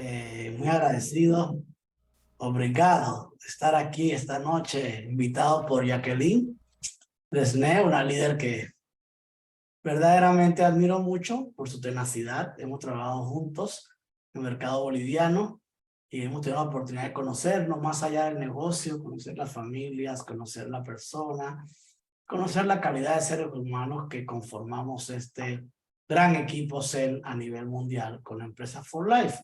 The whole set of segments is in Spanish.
Muy agradecido, obrigado de estar aquí esta noche, invitado por Jacqueline Fresné, una líder que verdaderamente admiro mucho por su tenacidad. Hemos trabajado juntos en el mercado boliviano y hemos tenido la oportunidad de conocernos más allá del negocio, conocer las familias, conocer la persona, conocer la calidad de seres humanos que conformamos este gran equipo CEL a nivel mundial con la empresa For Life.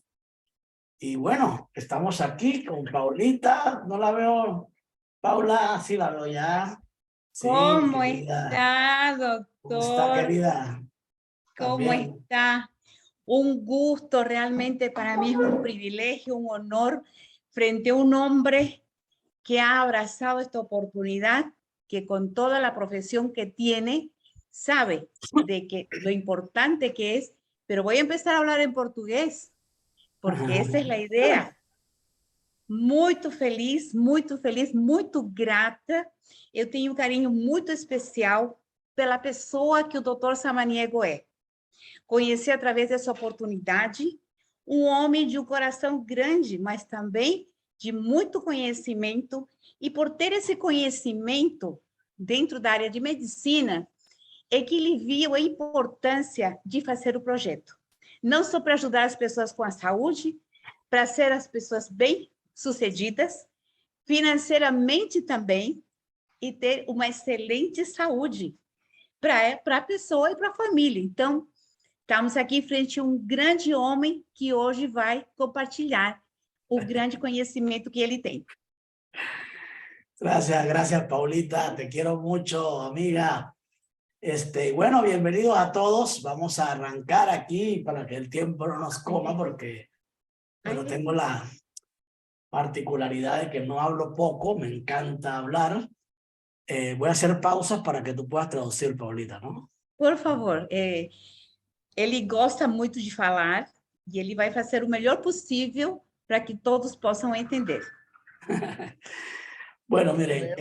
Y bueno, estamos aquí con Paulita, no la veo, Paula, sí la veo ya. Sí, mi ¿Cómo querida. está, ¿Cómo está, doctor? querida? ¿Cómo También. está? Un gusto, realmente para mí es un privilegio, un honor frente a un hombre que ha abrazado esta oportunidad, que con toda la profesión que tiene, sabe de que lo importante que es, pero voy a empezar a hablar en portugués, porque esa es la idea. Muito feliz, muito grata. Eu tenho um carinho muito especial pela pessoa que o Dr. Samaniego é. Conheci através dessa oportunidade um homem de um coração grande, mas também de muito conhecimento, e por ter esse conhecimento dentro da área de medicina, é que ele viu a importância de fazer o projeto. Não só para ajudar as pessoas com a saúde, para ser as pessoas bem-sucedidas, financeiramente também, e ter uma excelente saúde para a pessoa e para a família. Então, estamos aqui frente a um grande homem que hoje vai compartilhar o grande conhecimento que ele tem. Gracias, gracias, Paulita. Te quiero mucho, amiga. Bueno, bienvenidos a todos. Vamos a arrancar aquí para que el tiempo no nos coma, porque tengo la particularidad de que no hablo poco, me encanta hablar. Voy a hacer pausas para que tú puedas traducir, Paulita, ¿no? Por favor, ele gosta muito de falar e ele vai fazer o melhor possível para que todos possam entender. Bueno, miren,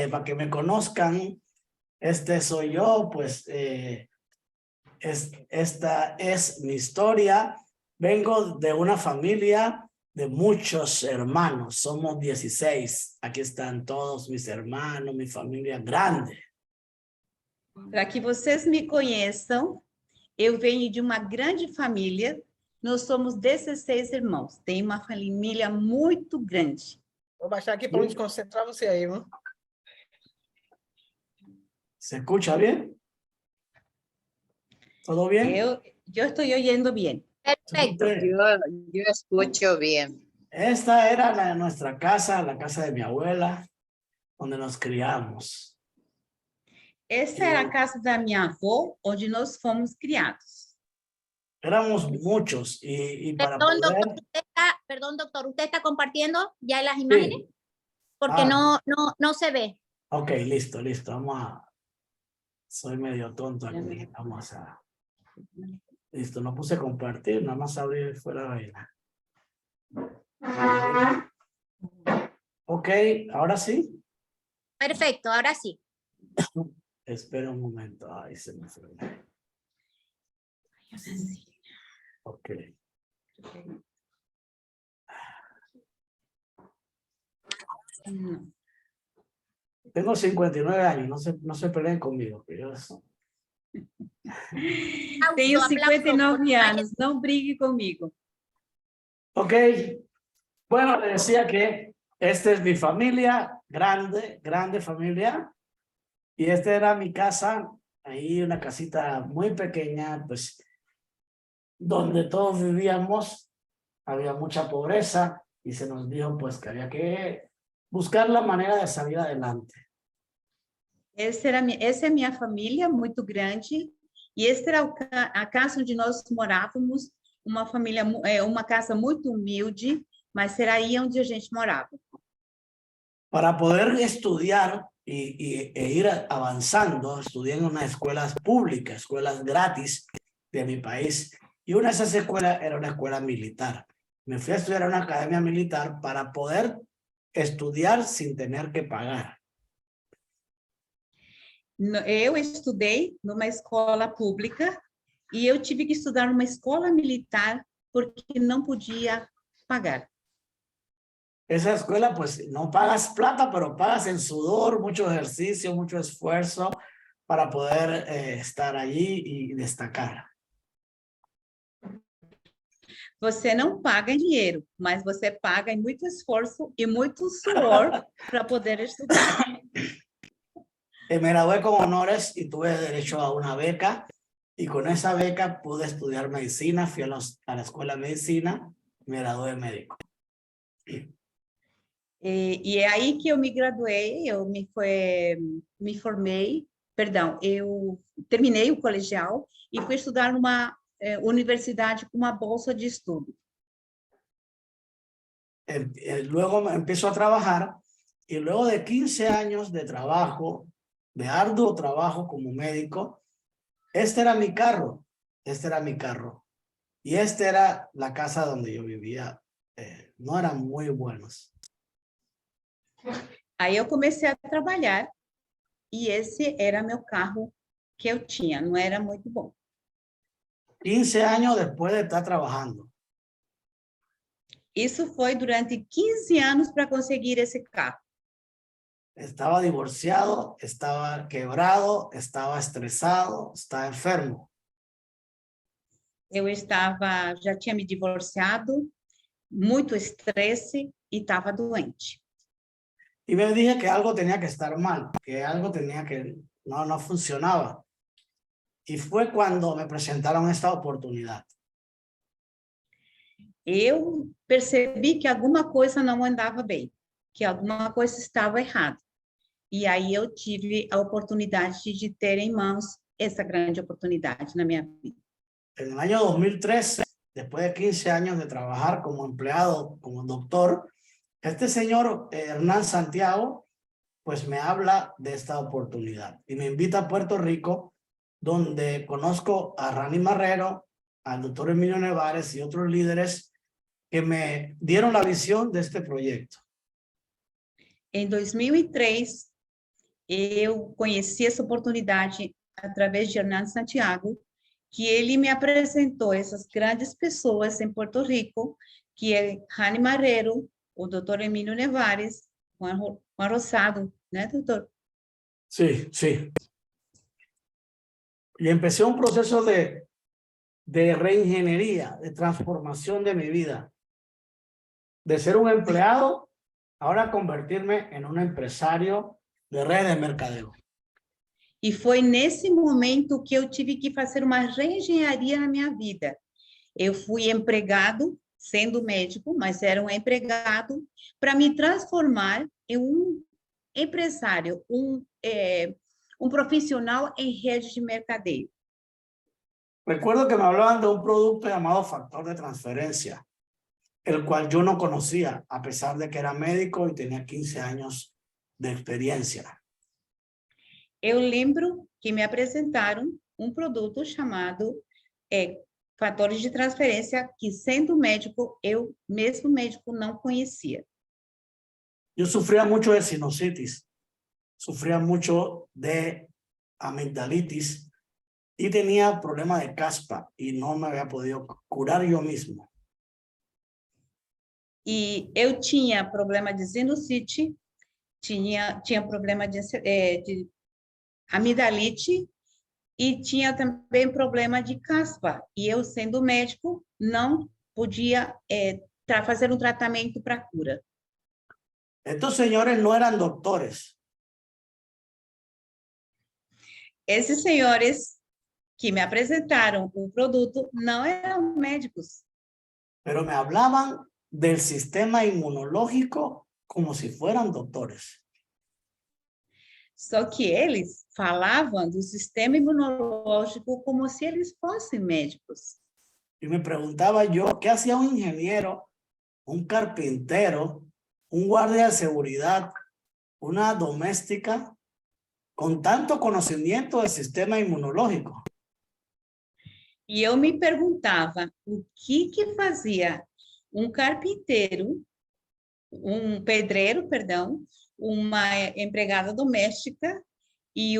para que me conozcan, soy yo, pues esta es mi historia. Vengo de una familia de muchos hermanos, somos 16. Aquí están todos mis hermanos, mi familia grande. Para que vocês me conheçam, eu venho de uma grande família, nós somos 16 irmãos, tem uma família muito grande. Vou baixar aqui para desconcentrar você aí, viu? ¿Se escucha bien? ¿Todo bien? Eu estou oyendo bien. Perfecto. Yo escucho bien. Esta era nuestra casa, la casa de mi abuela, donde nos criamos. Essa era a casa da minha avó, onde nós fomos criados. Éramos muchos y para Perdón, poder... doctor, ¿usted está compartiendo ya las imágenes? Sí. Porque no se ve. Ok, listo. Soy medio tonto aquí. Vamos a... Listo, no puse compartir, nada más abrir fuera de ahí. Ok, ahora sí. Perfecto, ahora sí. Espera un momento. Ay, se me fue. Ok. Tengo 59 años, no se peleen conmigo. Tenho 59 anos, não brigue comigo. Ok, bueno, le decía que esta es mi familia, grande familia, y esta era mi casa, ahí una casita muy pequeña, pues, donde todos vivíamos, había mucha pobreza, y se nos dijo, pues, que había que buscar la manera de salir adelante. Essa é minha família, muito grande, e esta era a casa onde nós morávamos, uma casa muito humilde, mas era aí onde a gente morava. Para poder estudiar e ir avanzando, estudié en unas escuelas públicas, escuelas gratis de mi país, y una de esas escuelas era una escuela militar. Me fui a estudiar a una academia militar para poder estudiar sin tener que pagar. Eu estudei numa escola pública e eu tive que estudar numa escola militar porque não podia pagar. Esa escuela, pues no pagas plata, pero pagas en sudor, mucho ejercicio, mucho esfuerzo para poder estar allí y destacar. Você não paga em dinheiro, mas você paga em muito esforço e muito suor para poder estudar. Me gradué con honores y tuve derecho a una beca. Y con esa beca pude estudiar medicina, fui a la escuela de medicina, me gradué de médico. E é aí que eu me graduei, me formei, perdão, eu terminei o colegial e fui estudar numa universidade com uma bolsa de estudo. Luego empiezo a trabajar y luego de 15 años de trabajo, de arduo trabajo como médico, este era mi carro, y esta era la casa donde yo vivía. No eran muy buenos. Aí eu comecei a trabalhar e esse era meu carro que eu tinha, não era muito bom. 15 años después de estar trabajando. Isso foi durante 15 anos para conseguir esse carro. Estaba divorciado, estaba quebrado, estaba estresado, estaba enfermo. Eu já tinha me divorciado, muito estresse e estava doente. Y me dije que algo tenía que estar mal, que algo tenía que no funcionaba. Y fue cuando me presentaron esta oportunidad. Eu percebi que alguma coisa não andava bem, que alguma coisa estava errada. E aí eu tive a oportunidade de ter em mãos essa grande oportunidade na minha vida. En el año 2013, después de 15 años de trabajar como empleado, como doctor, este señor Hernán Santiago, pues me habla de esta oportunidad y me invita a Puerto Rico, donde conozco a Rani Marrero, al doctor Emilio Nevares y otros líderes que me dieron la visión de este proyecto. Em 2003, eu conheci essa oportunidade através de Hernán Santiago, que ele me apresentou essas grandes pessoas em Porto Rico, que é Rani Marrero, o doutor Emílio Nevares, Juan Rosado, né, doutor? Sí, sí. Y empecé un proceso de reingeniería, de transformación de mi vida. De ser un empleado, ahora convertirme en un empresario de red de mercadeo. E foi nesse momento que eu tive que fazer uma reengenharia na minha vida. Eu fui empregado, sendo médico, mas era um empregado, para me transformar em um empresário, um profissional em rede de mercadeio. Recuerdo que me hablaban de un producto llamado factor de transferencia, el cual yo no conocía, a pesar de que era médico y tenía 15 años de experiencia. Eu lembro que me apresentaram um produto chamado fatores de transferência, que sendo médico, eu mesmo médico não conhecia. Yo sufría mucho de sinusitis, sufría mucho de amigdalitis y tenía problemas de caspa y no me había podido curar yo mismo. E eu tinha problema de sinusite, tinha problema de amidalite e tinha também problema de caspa. E eu, sendo médico, não podia fazer um tratamento para cura. Estos señores no eran doctores. Esses senhores que me apresentaram o produto não eram médicos. Pero me hablaban del sistema inmunológico como si fueran doctores. Só que eles falavam do sistema imunológico como se eles fossem médicos. Y me preguntaba yo, ¿qué hacía un ingeniero, un carpintero, un guardia de seguridad, una doméstica con tanto conocimiento del sistema inmunológico? E eu me perguntava o que fazia um carpinteiro, um pedreiro, perdão, uma empregada doméstica e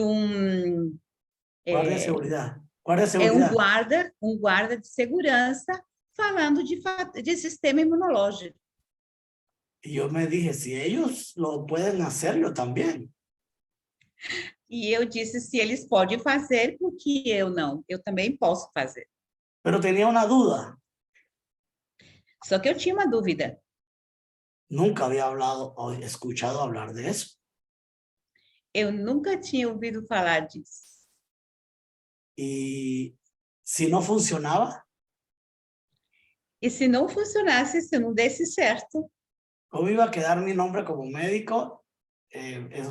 Guardia de seguridad. Guardia de seguridad. um guarda de segurança falando de sistema imunológico. Y yo me dije, si ellos lo pueden hacer, yo también. E eu disse, se eles podem fazer, por que eu não? Eu também posso fazer. Pero tenía una duda. Só que eu tinha uma dúvida. Nunca había hablado o escuchado hablar de eso. Eu nunca tinha ouvido falar disso. Y si no funcionaba, E se não funcionasse, se não desse certo, ¿cómo iba a quedar mi nombre como médico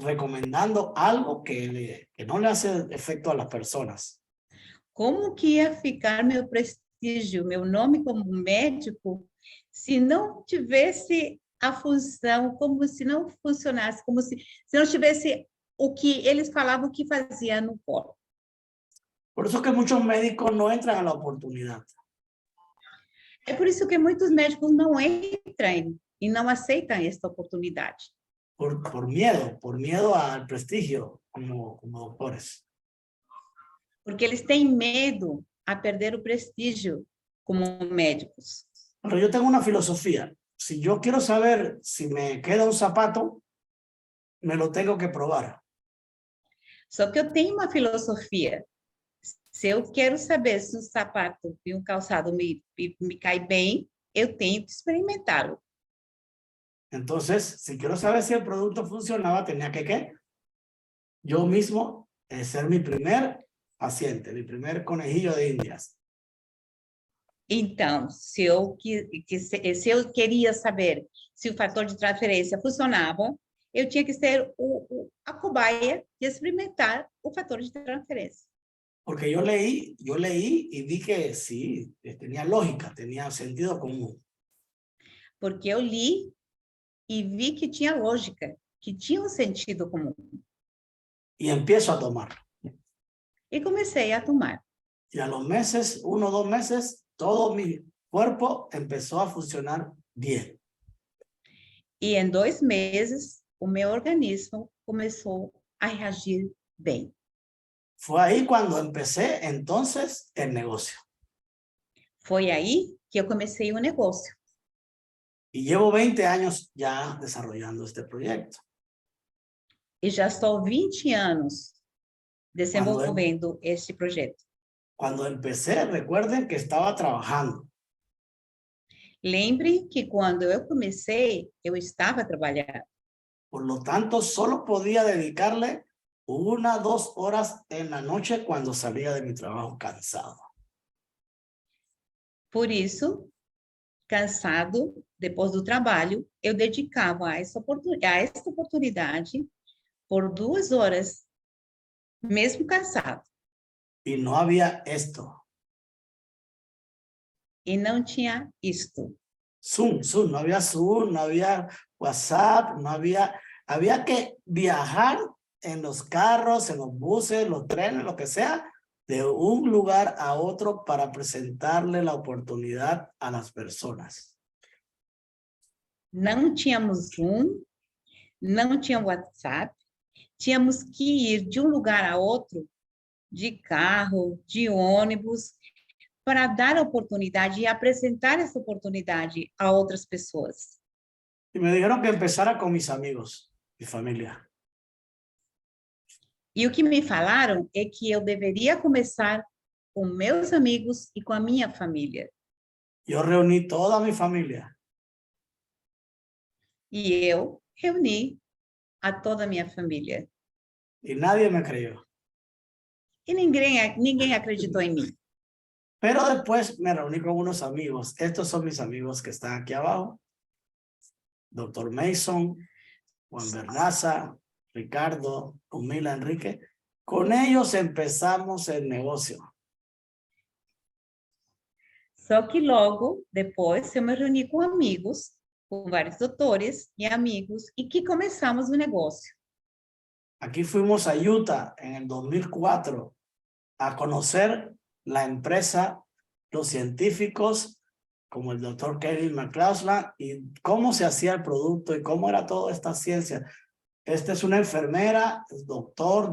recomendando algo que no le hace efecto a las personas? como que ia ficar meu prestígio, meu nome como médico, se não tivesse a função, como se não funcionasse, como se não tivesse o que eles falavam que fazia no corpo. Por eso que muchos médicos no entran a la oportunidad. É por isso que muitos médicos não entram e não aceitam esta oportunidade. Por miedo al prestigio como doctores. Porque eles têm medo a perder o prestígio como médicos. Pero yo tengo una filosofía. Si yo quiero saber si me queda un zapato, me lo tengo que probar. Só que eu tenho uma filosofia. Se eu quero saber se um sapato e um calçado me cai bem, eu tenho que experimentá-lo. Entonces, si quiero saber si el producto funcionaba, tenía que ¿qué? Yo mismo ser mi primer paciente, mi primer conejillo de indias. Então, se eu queria saber se o fator de transferência funcionava, eu tinha que ser a cobaia de experimentar o fator de transferência. Porque yo leí y vi que sí, tenía lógica, tenía sentido común. Porque eu li e vi que tinha lógica, que tinha um sentido comum. Y empiezo a tomar. E comecei a tomar. Y a los meses, 1 o 2 meses, todo mi cuerpo empezó a funcionar bien. E em 2 meses, o meu organismo começou a reagir bem. Fue ahí cuando empecé entonces el negocio. Foi aí que eu comecei o negócio. Y llevo 20 años ya desarrollando este proyecto. E já estou 20 anos desenvolvendo este projeto. Cuando empecé, recuerden que estaba trabajando. Lembre que quando eu comecei, eu estava trabalhando. Por lo tanto, solo podía dedicarle 1 o 2 horas en la noche cuando salía de mi trabajo cansado. Por isso, cansado, depois do trabalho, eu dedicava a esta oportunidade por 2 horas, mesmo cansado. Y no había esto. E não tinha isto. Zoom, no había WhatsApp, había que viajar en los carros, en los buses, los trenes, lo que sea, de un lugar a otro para presentarle la oportunidad a las personas. Não tínhamos Zoom, não tinha WhatsApp, tínhamos que ir de um lugar a outro, de carro, de ônibus, para dar a oportunidade e apresentar essa oportunidade a outras pessoas. Y me dijeron que empezara con mis amigos, mi familia. E o que me falaram é que eu deveria começar com meus amigos e com a minha família. Yo reuní toda mi familia. E eu reuni a toda a minha família. Y nadie me creyó. E ninguém acreditou em mim. Pero después me reuní con unos amigos. Estos son mis amigos que están aquí abajo. Dr. Mason, Juan Bernaza, Ricardo, Humila Enrique. Con ellos empezamos el negocio. Só que logo depois eu me reuni com amigos, com vários doutores e amigos, e que começamos o negócio. Aquí fuimos a Utah en el 2004 a conocer la empresa, los científicos, como el doctor Kevin McCausland, y cómo se hacía el producto y cómo era toda esta ciencia. Esta es una enfermera, es doctora,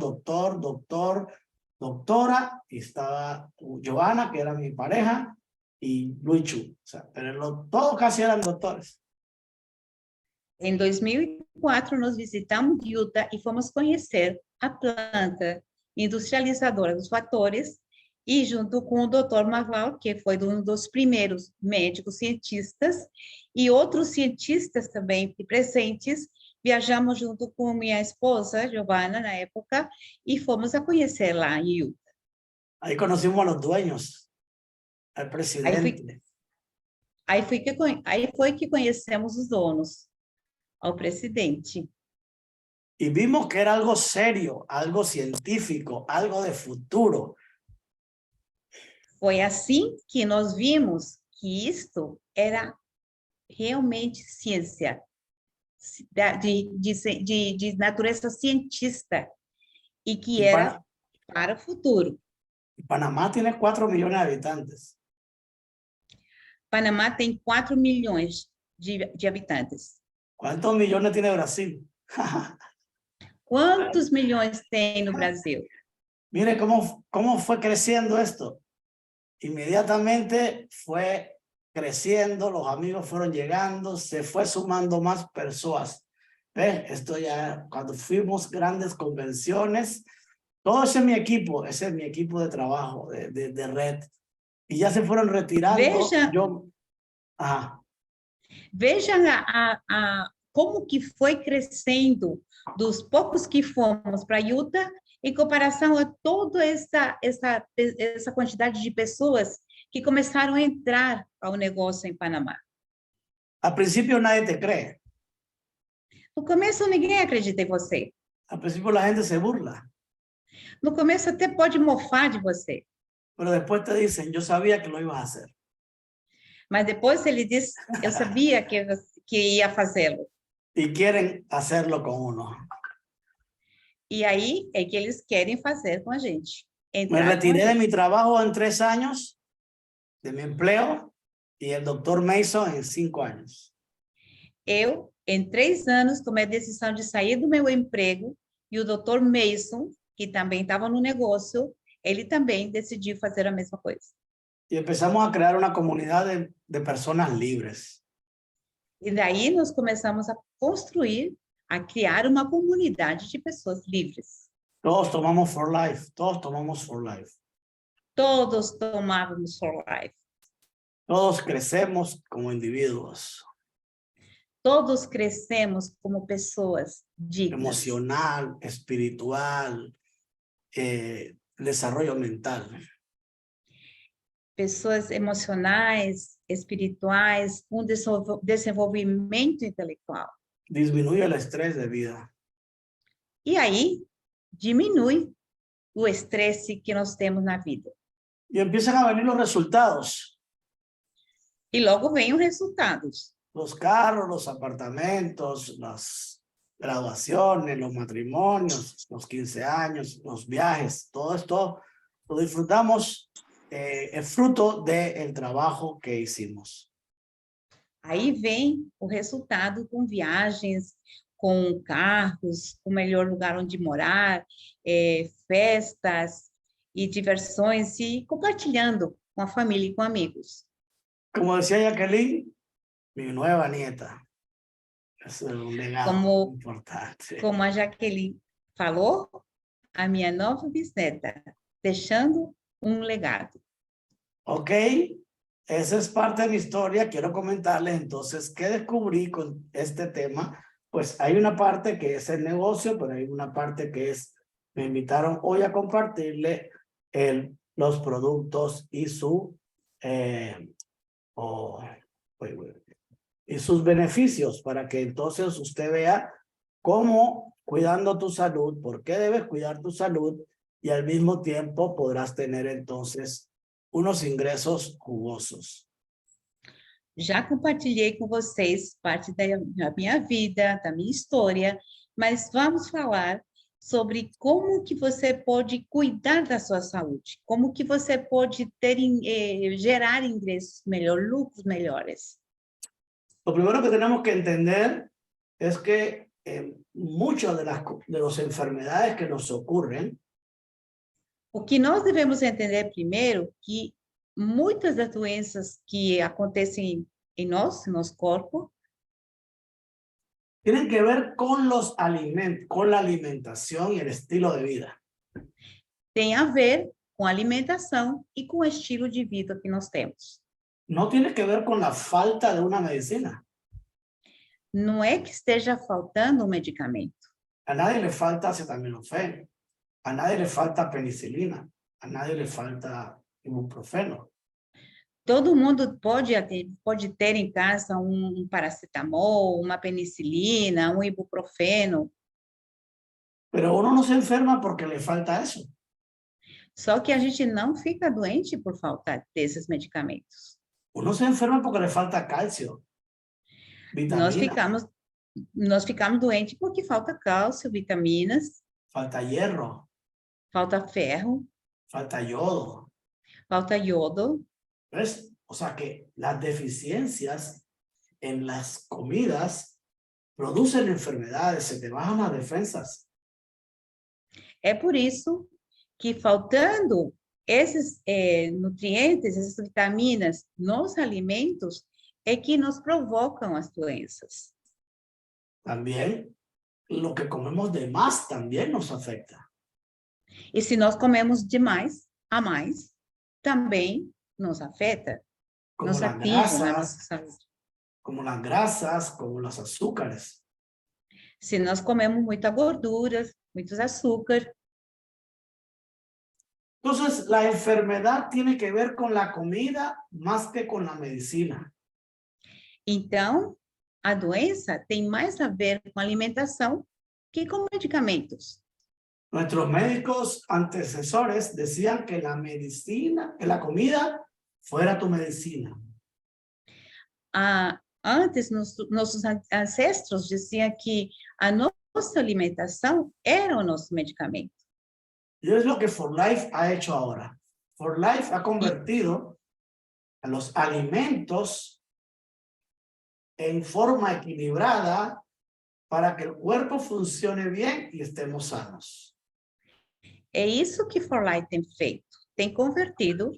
y estaba Joana, que era mi pareja, y Luichu. O sea, pero todos casi eran doctores. Em 2004, nós visitamos Utah e fomos conhecer a planta industrializadora dos fatores e junto com o Dr. Marval, que foi um dos primeiros médicos cientistas, e outros cientistas também presentes, viajamos junto com minha esposa, Giovanna, na época, e fomos a conhecer lá em Utah. Ahí conocimos a los dueños, al presidente. Aí foi que conhecemos os donos, ao presidente. Y vimos que era algo serio, algo científico, algo de futuro. Foi assim que nós vimos que isto era realmente ciência, de natureza cientista, e que era para o futuro. Panamá tiene 4 millones de habitantes. Panamá tem 4 milhões de habitantes. ¿Cuántos millones tiene Brasil? Quantos milhões tem no Brasil? Mire cómo fue creciendo esto. Inmediatamente fue creciendo, los amigos fueron llegando, se fue sumando más personas. ¿Ves? Esto ya, cuando fuimos grandes convenciones, todo ese es mi equipo de trabajo, de red. Y ya se fueron retirando. Veja como que foi crescendo dos poucos que fomos para Utah em comparação a toda essa quantidade de pessoas que começaram a entrar ao negócio em Panamá. Al principio nadie te cree. No começo ninguém acredita em você. Al principio la gente se burla. No começo até pode mofar de você. Pero después te dicen, yo sabía que lo ibas a hacer. Mas depois ele diz, eu sabia que ia fazê-lo. Y quieren hacerlo con uno. E aí é que eles querem fazer com a gente. Me retiré de mi trabajo en 3 años, de mi empleo, y el doctor Mason en 5 años. Eu, em 3 anos, tomei a decisão de sair do meu emprego e o Dr. Mason, que também estava no negócio, ele também decidiu fazer a mesma coisa. Y empezamos a crear una comunidad de personas libres. E daí nós começamos a construir, a criar uma comunidade de pessoas livres. Todos tomamos for life, todos tomamos for life. Todos tomávamos for life. Todos crecemos como individuos. Todos crescemos como pessoas dignas. Emocional, espiritual, desarrollo mental. Pessoas emocionais, espirituais, um desenvolvimento intelectual. Disminuye el estrés de vida. E aí, diminui o estresse que nós temos na vida. Y empiezan a venir los resultados. E logo vem os resultados. Los carros, los apartamentos, las graduaciones, los matrimonios, los 15 años, los viajes, todo esto lo disfrutamos, es fruto del trabajo que hicimos. Aí vem o resultado com viagens, com carros, com melhor lugar onde morar, festas e diversões e compartilhando com a família e com amigos. Como decía Jacqueline, mi nueva nieta. Eso es un legado importante. Como a Jaqueline falou, a minha nova bisneta, deixando um legado. Ok, esa es parte de mi historia. Quiero comentarles entonces qué descubrí con este tema. Pues hay una parte que es el negocio, pero hay una parte que es, me invitaron hoy a compartirle los productos y y sus beneficios para que entonces usted vea cómo cuidando tu salud, por qué debes cuidar tu salud y al mismo tiempo podrás tener entonces unos ingresos jugosos. Já compartilhei com vocês parte da minha vida, da minha história, mas vamos falar sobre como que você pode cuidar da sua saúde, como que você pode gerar ingressos melhores, lucros melhores. Lo primero que tenemos que entender es que muchas de las enfermedades que nos ocurren, o que nós devemos entender primeiro que muitas das doenças que acontecem em nós, no nosso corpo, tienen que ver con los alimentos, con la alimentación y el estilo de vida. tem a ver com a alimentação e com o estilo de vida que nós temos. No tiene que ver con la falta de una medicina. Não é que esteja faltando um medicamento. A nadie le falta acetaminofén, a nadie le falta penicilina, a nadie le falta ibuprofeno. Todo mundo pode ter em casa um paracetamol, uma penicilina, um ibuprofeno, Pero uno no se enferma porque le falta eso. só que a gente não fica doente por falta desses medicamentos. Uno se enferma porque le falta calcio, Nós vitamina, ficamos doentes porque falta cálcio, vitaminas, falta hierro, falta ferro, falta yodo. falta iodo. ¿Ves? O sea que las deficiencias en las comidas producen enfermedades, se te bajan las defensas. É por isso que faltando esses nutrientes, essas vitaminas nos alimentos, é que nos provocam as doenças. También lo que comemos de más también nos afecta. E se nós comemos demais, a mais, também nos afeta, Como nos las atinge na nossa grasas, saúde. como las grasas, como los azúcares. Se nós comemos muita gordura, muitos açúcar, Entonces, la enfermedad tiene que ver con la comida más que con la medicina. então a doença tem mais a ver com alimentação que com medicamentos. Nuestros médicos antecesores decían que la medicina, que la comida fuera tu medicina. Antes, nossos ancestros diziam que a nossa alimentação era o nosso medicamento. Y es lo que For Life ha hecho ahora. For Life ha convertido a los alimentos en forma equilibrada para que el cuerpo funcione bien y estemos sanos. É isso que For Life tem feito. Tem convertido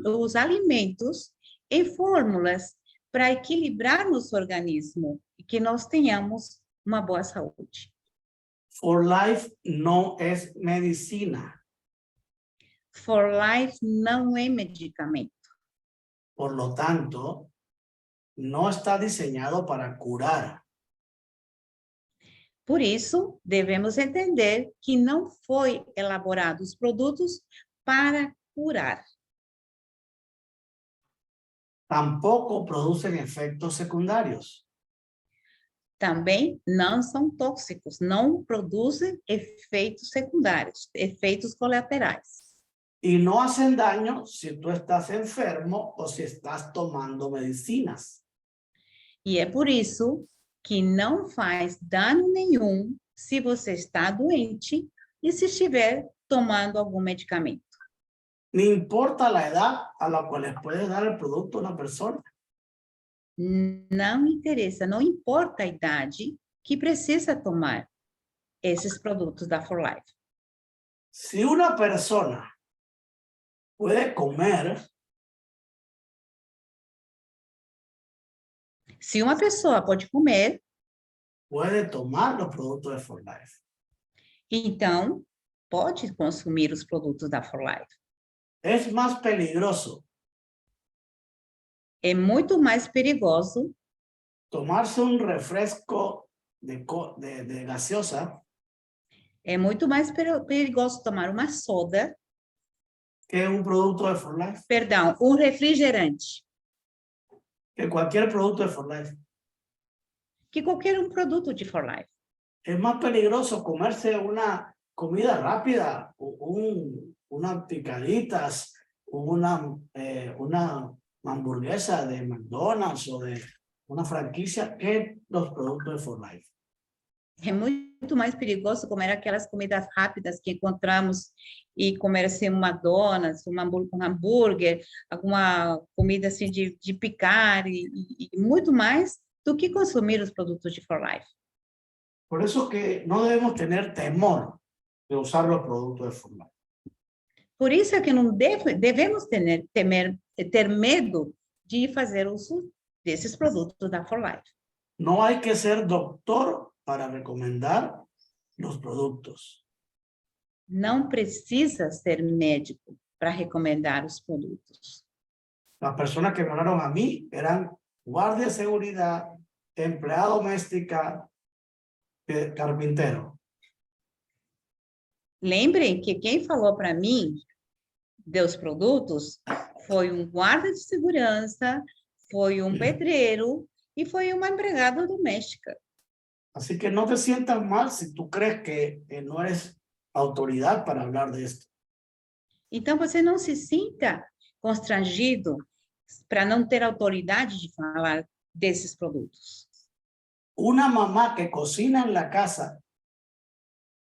os alimentos em fórmulas para equilibrar nosso organismo e que nós tenhamos uma boa saúde. For Life no es medicina. For Life não é medicamento. Por lo tanto, no está diseñado para curar. Por isso, devemos entender que não foi elaborado os produtos para curar. Tampoco producen efectos secundarios. Também não são tóxicos, não produzem efeitos secundários, efeitos colaterais. Y no hacen daño si tú estás enfermo o si estás tomando medicinas. E é por isso que não faz dano nenhum se você está doente e se estiver tomando algum medicamento. Ni importa la edad a la cual les puedes dar el producto a una persona. Não interessa, não importa a idade que precisa tomar esses produtos da For Life. Si una persona puede comer, Se uma pessoa pode comer, puede tomar los productos de For Life. então pode consumir os produtos da For Life. Es más peligroso É muito mais perigoso tomarse un refresco de gaseosa é muito mais perigoso tomar uma soda, que un producto de For Life, perdão, um refrigerante, que cualquier producto de For Life. que qualquer produto de For Life. Es más peligroso comerse una comida rápida, unas picaditas, una hamburguesa de McDonald's o de una franquicia que los productos de For Life. É muito mais perigoso comer aquelas comidas rápidas que encontramos e comer assim um McDonald's, um hambúrguer, alguma comida assim de picar e muito mais do que consumir os produtos de For Life. Por eso que no debemos tener temor de usar los productos de For Life. Por isso é que não devemos ter medo de fazer uso desses produtos da For Life. No hay que ser doctor para recomendar los productos. Não precisa ser médico para recomendar os produtos. Las personas que me hablaron a mí eran guardia de seguridad, empleada doméstica, carpintero. Lembrem que quem falou para mim dos produtos foi um guarda de segurança, foi um pedreiro e foi uma empregada doméstica. Así que no te sientas mal si tú crees que no eres autoridad para hablar de esto. Então, você não se sinta constrangido para não ter autoridade de falar desses produtos. Una mamá que cocina en la casa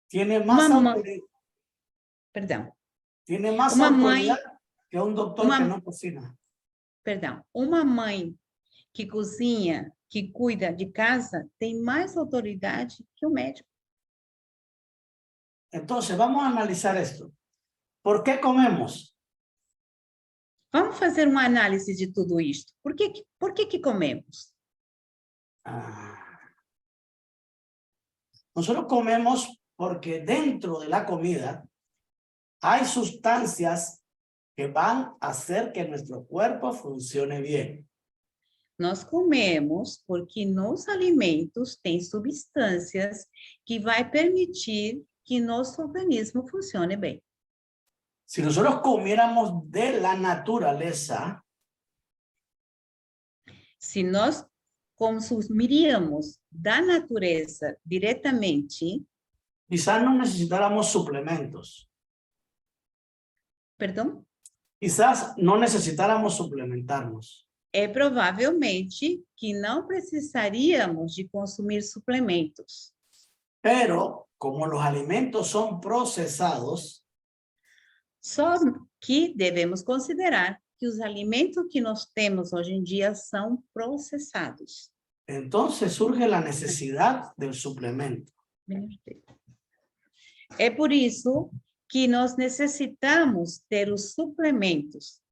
tiene más Mamá. autoridad, Perdão. tiene más Uma autoridad mãe, que un doctor uma- que no cocina. perdão, uma mãe que cozinha, que cuida de casa, tem mais autoridade que o médico. Entonces, vamos a analizar esto. ¿Por qué comemos? Vamos fazer uma análise de tudo isto. Por que comemos? Nosotros comemos porque dentro de la comida hay sustancias que van a hacer que nuestro cuerpo funcione bien. Nós comemos porque nos alimentos tem substâncias que vai permitir que nosso organismo funcione bem. Si nosotros comiéramos de la naturaleza, Se nós consumiríamos da natureza diretamente, quizás no necesitáramos suplementos. perdão, Quizás no necesitáramos suplementarnos. provavelmente que não precisaríamos de consumir suplementos. Pero como los alimentos son procesados, Só que devemos considerar que os alimentos que nós temos hoje em dia são processados. entonces surge la necesidad del suplemento. É por isso que nós necessitamos ter os suplementos.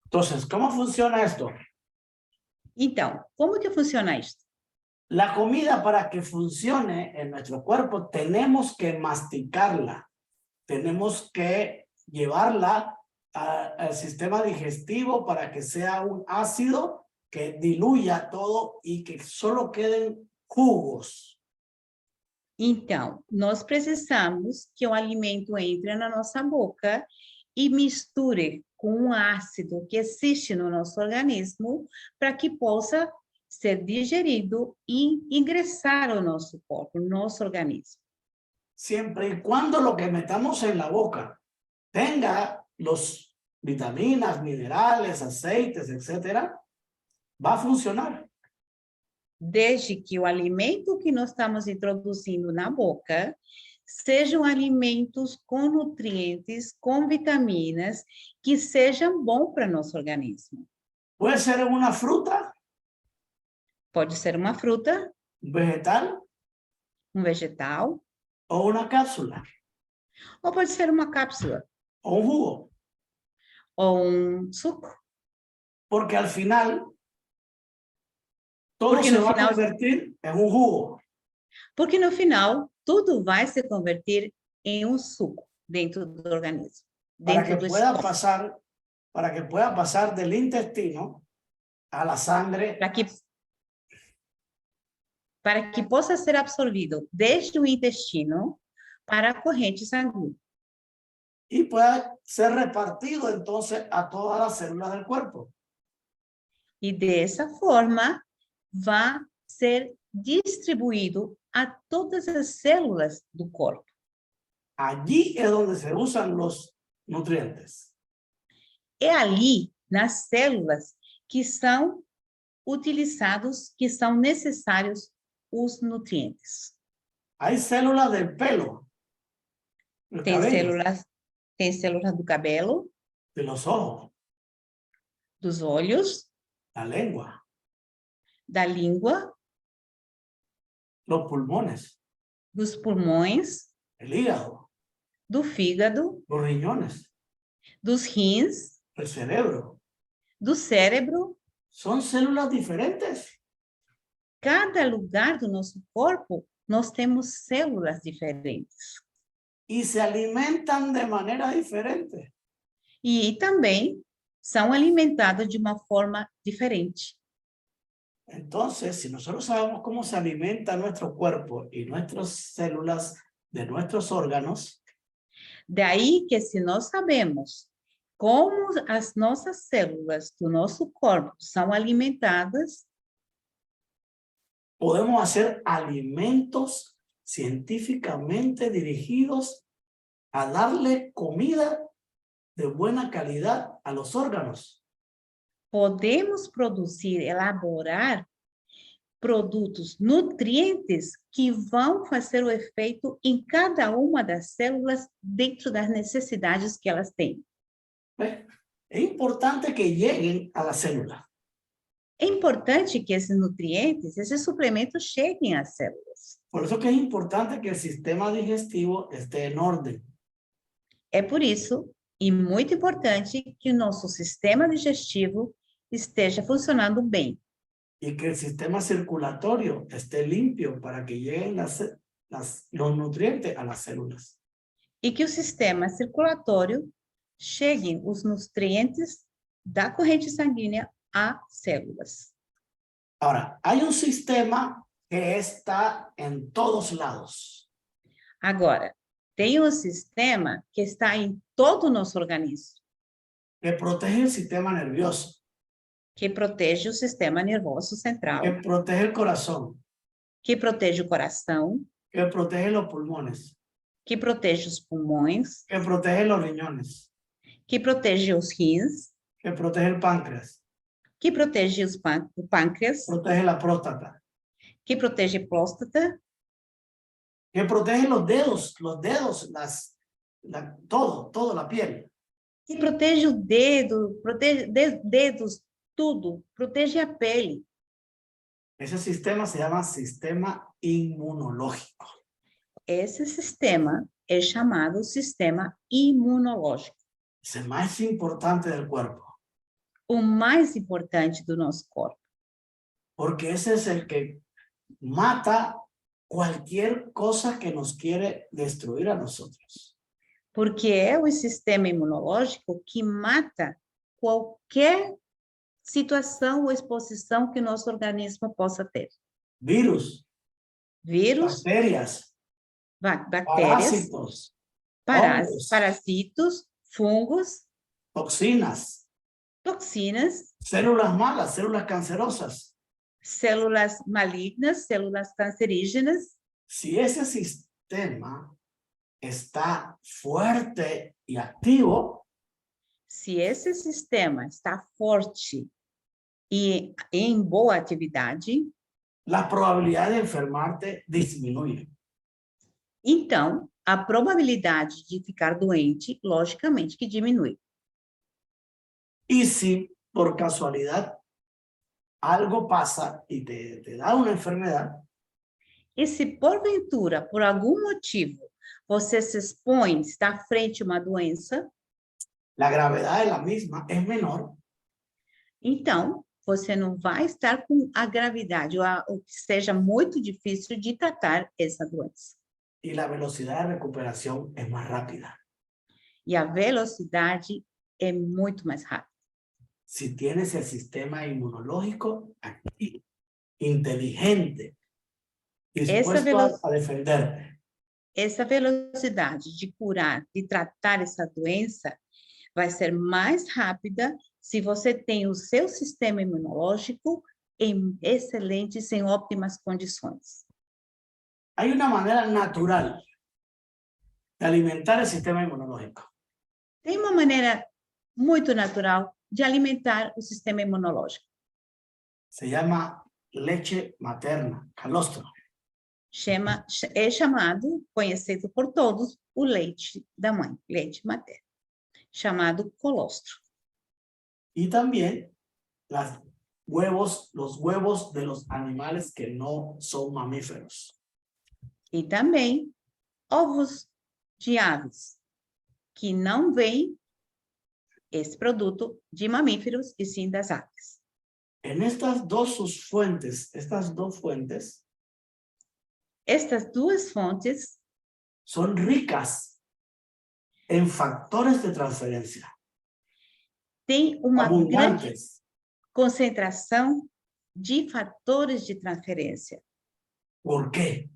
Entonces, ¿cómo funciona esto? Então, como que funciona isso? La comida, para que funcione en nuestro cuerpo, tenemos que masticarla. Tenemos que llevarla al sistema digestivo para que sea un ácido que diluya todo y que solo queden jugos. Então, nós precisamos que o alimento entre na nossa boca e misture com o ácido que existe no nosso organismo para que possa ser digerido e ingressar ao nosso corpo, no nosso organismo. Siempre y cuando lo que metamos en la boca tenga los vitaminas, minerales, aceites, etcétera, va a funcionar. Desde que o alimento que nós estamos introduzindo na boca sejam alimentos com nutrientes, com vitaminas, que sejam bons para nosso organismo. Puede ser una fruta, Pode ser uma fruta, un vegetal um vegetal, o una cápsula ou pode ser uma cápsula, o un jugo. ou um suco. Porque al final todo Porque se no va a final- convertir en un jugo. Porque no final, tudo vai se converter em um suco dentro do organismo. Para Dentro que do pueda estômago. pasar del intestino a la sangre Para que possa ser absorvido desde o intestino para a corrente sanguínea. y pueda ser repartido entonces a todas las células del cuerpo. E dessa forma, vai ser distribuído a todas as células do corpo. Allí es donde se usan los nutrientes. É ali, nas células, que são utilizados, que são necessários os nutrientes. Hay células del pelo, del cabello, Tem células do cabelo, de los ojos, dos olhos, la lengua, da língua, los pulmones, dos pulmões, el hígado, do fígado, los riñones. dos rins, el cerebro. do cérebro. Son células diferentes. Cada lugar do nosso corpo, nós temos células diferentes. Y se alimentan de manera diferente. E também são alimentadas de uma forma diferente. Entonces, si nosotros sabemos cómo se alimenta nuestro cuerpo y nuestras células de nuestros órganos, Daí que se nós sabemos como as nossas células do nosso corpo são alimentadas, podemos hacer alimentos científicamente dirigidos a darle comida de buena calidad a los órganos. podemos produzir, elaborar produtos nutrientes que vão fazer o efeito em cada uma das células dentro das necessidades que elas têm. ¿Ves? Es importante que lleguen a la célula. É importante que esses nutrientes, esses suplementos cheguem às células. Por eso que es importante que el sistema digestivo esté en orden. É por isso, e muito importante, que o nosso sistema digestivo esteja funcionando bem. Y que el sistema circulatorio esté limpio para que lleguen los nutrientes a las células. E que o sistema circulatório cheguem os nutrientes da corrente sanguínea a células. Ahora, hay un sistema que está en todos lados. Agora, tem um sistema que está em todo o nosso organismo, Que protege el sistema nervioso, que protege o sistema nervoso central, que protege el corazón, que protege o coração, que protege los pulmones, que protege os pulmões, que protege los riñones, que protege os rins, que protege el páncreas, que protege o pâncreas, protege la próstata, que protege a próstata, que protege los dedos, todo, la piel. que protege o dedo, protege dedos, tudo, protege a pele. Ese sistema se llama sistema inmunológico. Esse sistema é chamado sistema imunológico, Es el más importante del cuerpo, o mais importante do nosso corpo, porque ese es el que mata cualquier cosa que nos quiere destruir a nosotros. porque é o sistema imunológico que mata qualquer situação ou exposição que nosso organismo possa ter. Virus, Vírus, bacterias, bactérias, parásitos, hongos, parasitos, fungos, toxinas, toxinas, células malas, células cancerosas. células malignas, células cancerígenas. Si ese sistema está fuerte y activo, Se esse sistema está forte e em boa atividade, la probabilidad de enfermarte disminuye. então a probabilidade de ficar doente, logicamente, que diminui. Y si por casualidad algo pasa y te da una enfermedad, E se porventura, por algum motivo, você se expõe, está frente a uma doença, la gravedad de la misma es menor então você não vai estar com a gravidade, ou que seja muito difícil de tratar essa doença. y la velocidad de recuperación es más rápida. E a velocidade é muito mais rápida. Si tienes el sistema inmunológico activo, inteligente, dispuesto a defenderte. Essa velocidade de curar, de tratar essa doença, vai ser mais rápida se você tem o seu sistema imunológico em excelentes, em ótimas condições. Hay una manera natural de alimentar el sistema inmunológico. Tem uma maneira muito natural de alimentar o sistema imunológico. Se llama leche materna, calostro. É chamado, conhecido por todos, o leite da mãe, leite materno, chamado colostro. Y también los huevos de los animales que no son mamíferos. E também ovos de aves, que não vêm esse produto de mamíferos e sim das aves. En estas dos sus fuentes, estas dos fuentes Estas duas fontes son ricas en factores de transferencia, têm uma grande abundantes. concentração de fatores de transferência. ¿Por qué?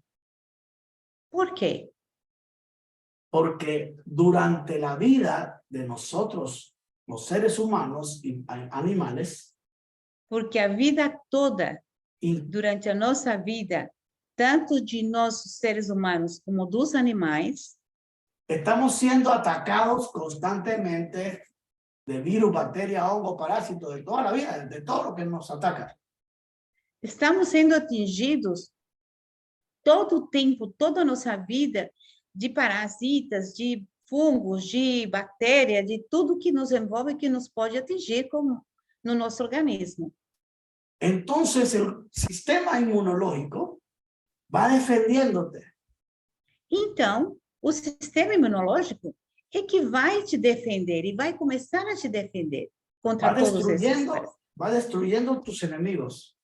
Por quê? Porque durante la vida de nosotros, los seres humanos y animales, Porque a vida toda, y durante a nossa vida, tanto de nós, seres humanos, como dos animais, estamos siendo atacados constantemente de virus, bacterias, hongos, parásitos, de toda la vida, de todo lo que nos ataca. estamos sendo atingidos todo o tempo, toda a nossa vida, de parasitas, de fungos, de bactérias, de tudo que nos envolve que nos pode atingir como no nosso organismo. Entonces el sistema inmunológico va defendiéndote. Então, o sistema imunológico é que vai te defender e vai começar a te defender contra todos esses. Va destruyendo tus enemigos.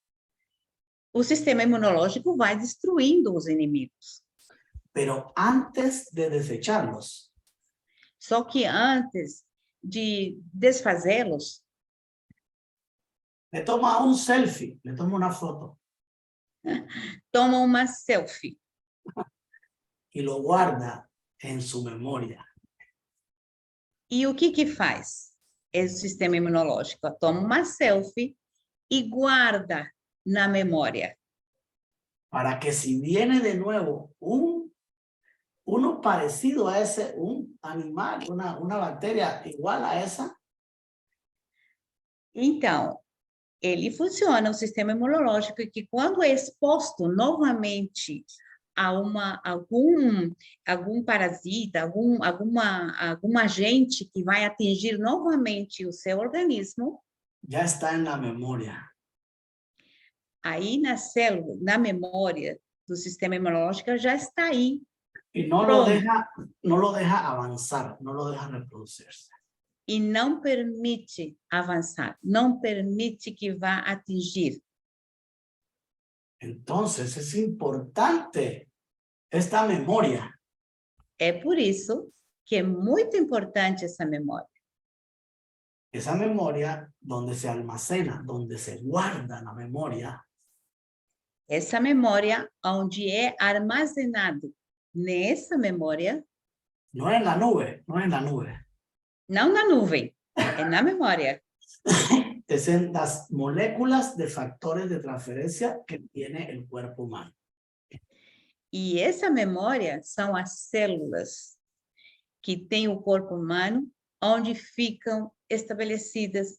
O sistema imunológico vai destruindo os inimigos. Pero antes de desecharlos, Só que antes de desfazê-los, le toma un selfie, le toma una foto toma uma selfie y lo guarda en su memoria. e o que faz? Esse sistema imunológico toma uma selfie e guarda na memória, Para que si viene de nuevo uno parecido a ese, un animal, una bacteria igual a esa, Então, ele funciona, o sistema imunológico, que quando é exposto novamente a algum parasita, algum agente que vai atingir novamente o seu organismo, ya está en la memoria. aí na célula, na memória do sistema imunológico, já está aí. Y no lo deja avanzar, no lo deja reproducirse. E não permite avançar, não permite que vá atingir. Entonces es importante esta memoria. É por isso que é muito importante essa memória. Esa memoria donde se almacena, donde se guarda la memoria, Essa memória, onde é armazenado nessa memória, no en la nube, no en la nube, não na nuvem, é na memória. es en las moléculas de factores de transferencia que tiene el cuerpo humano. E essa memória são as células que tem o corpo humano, onde ficam estabelecidas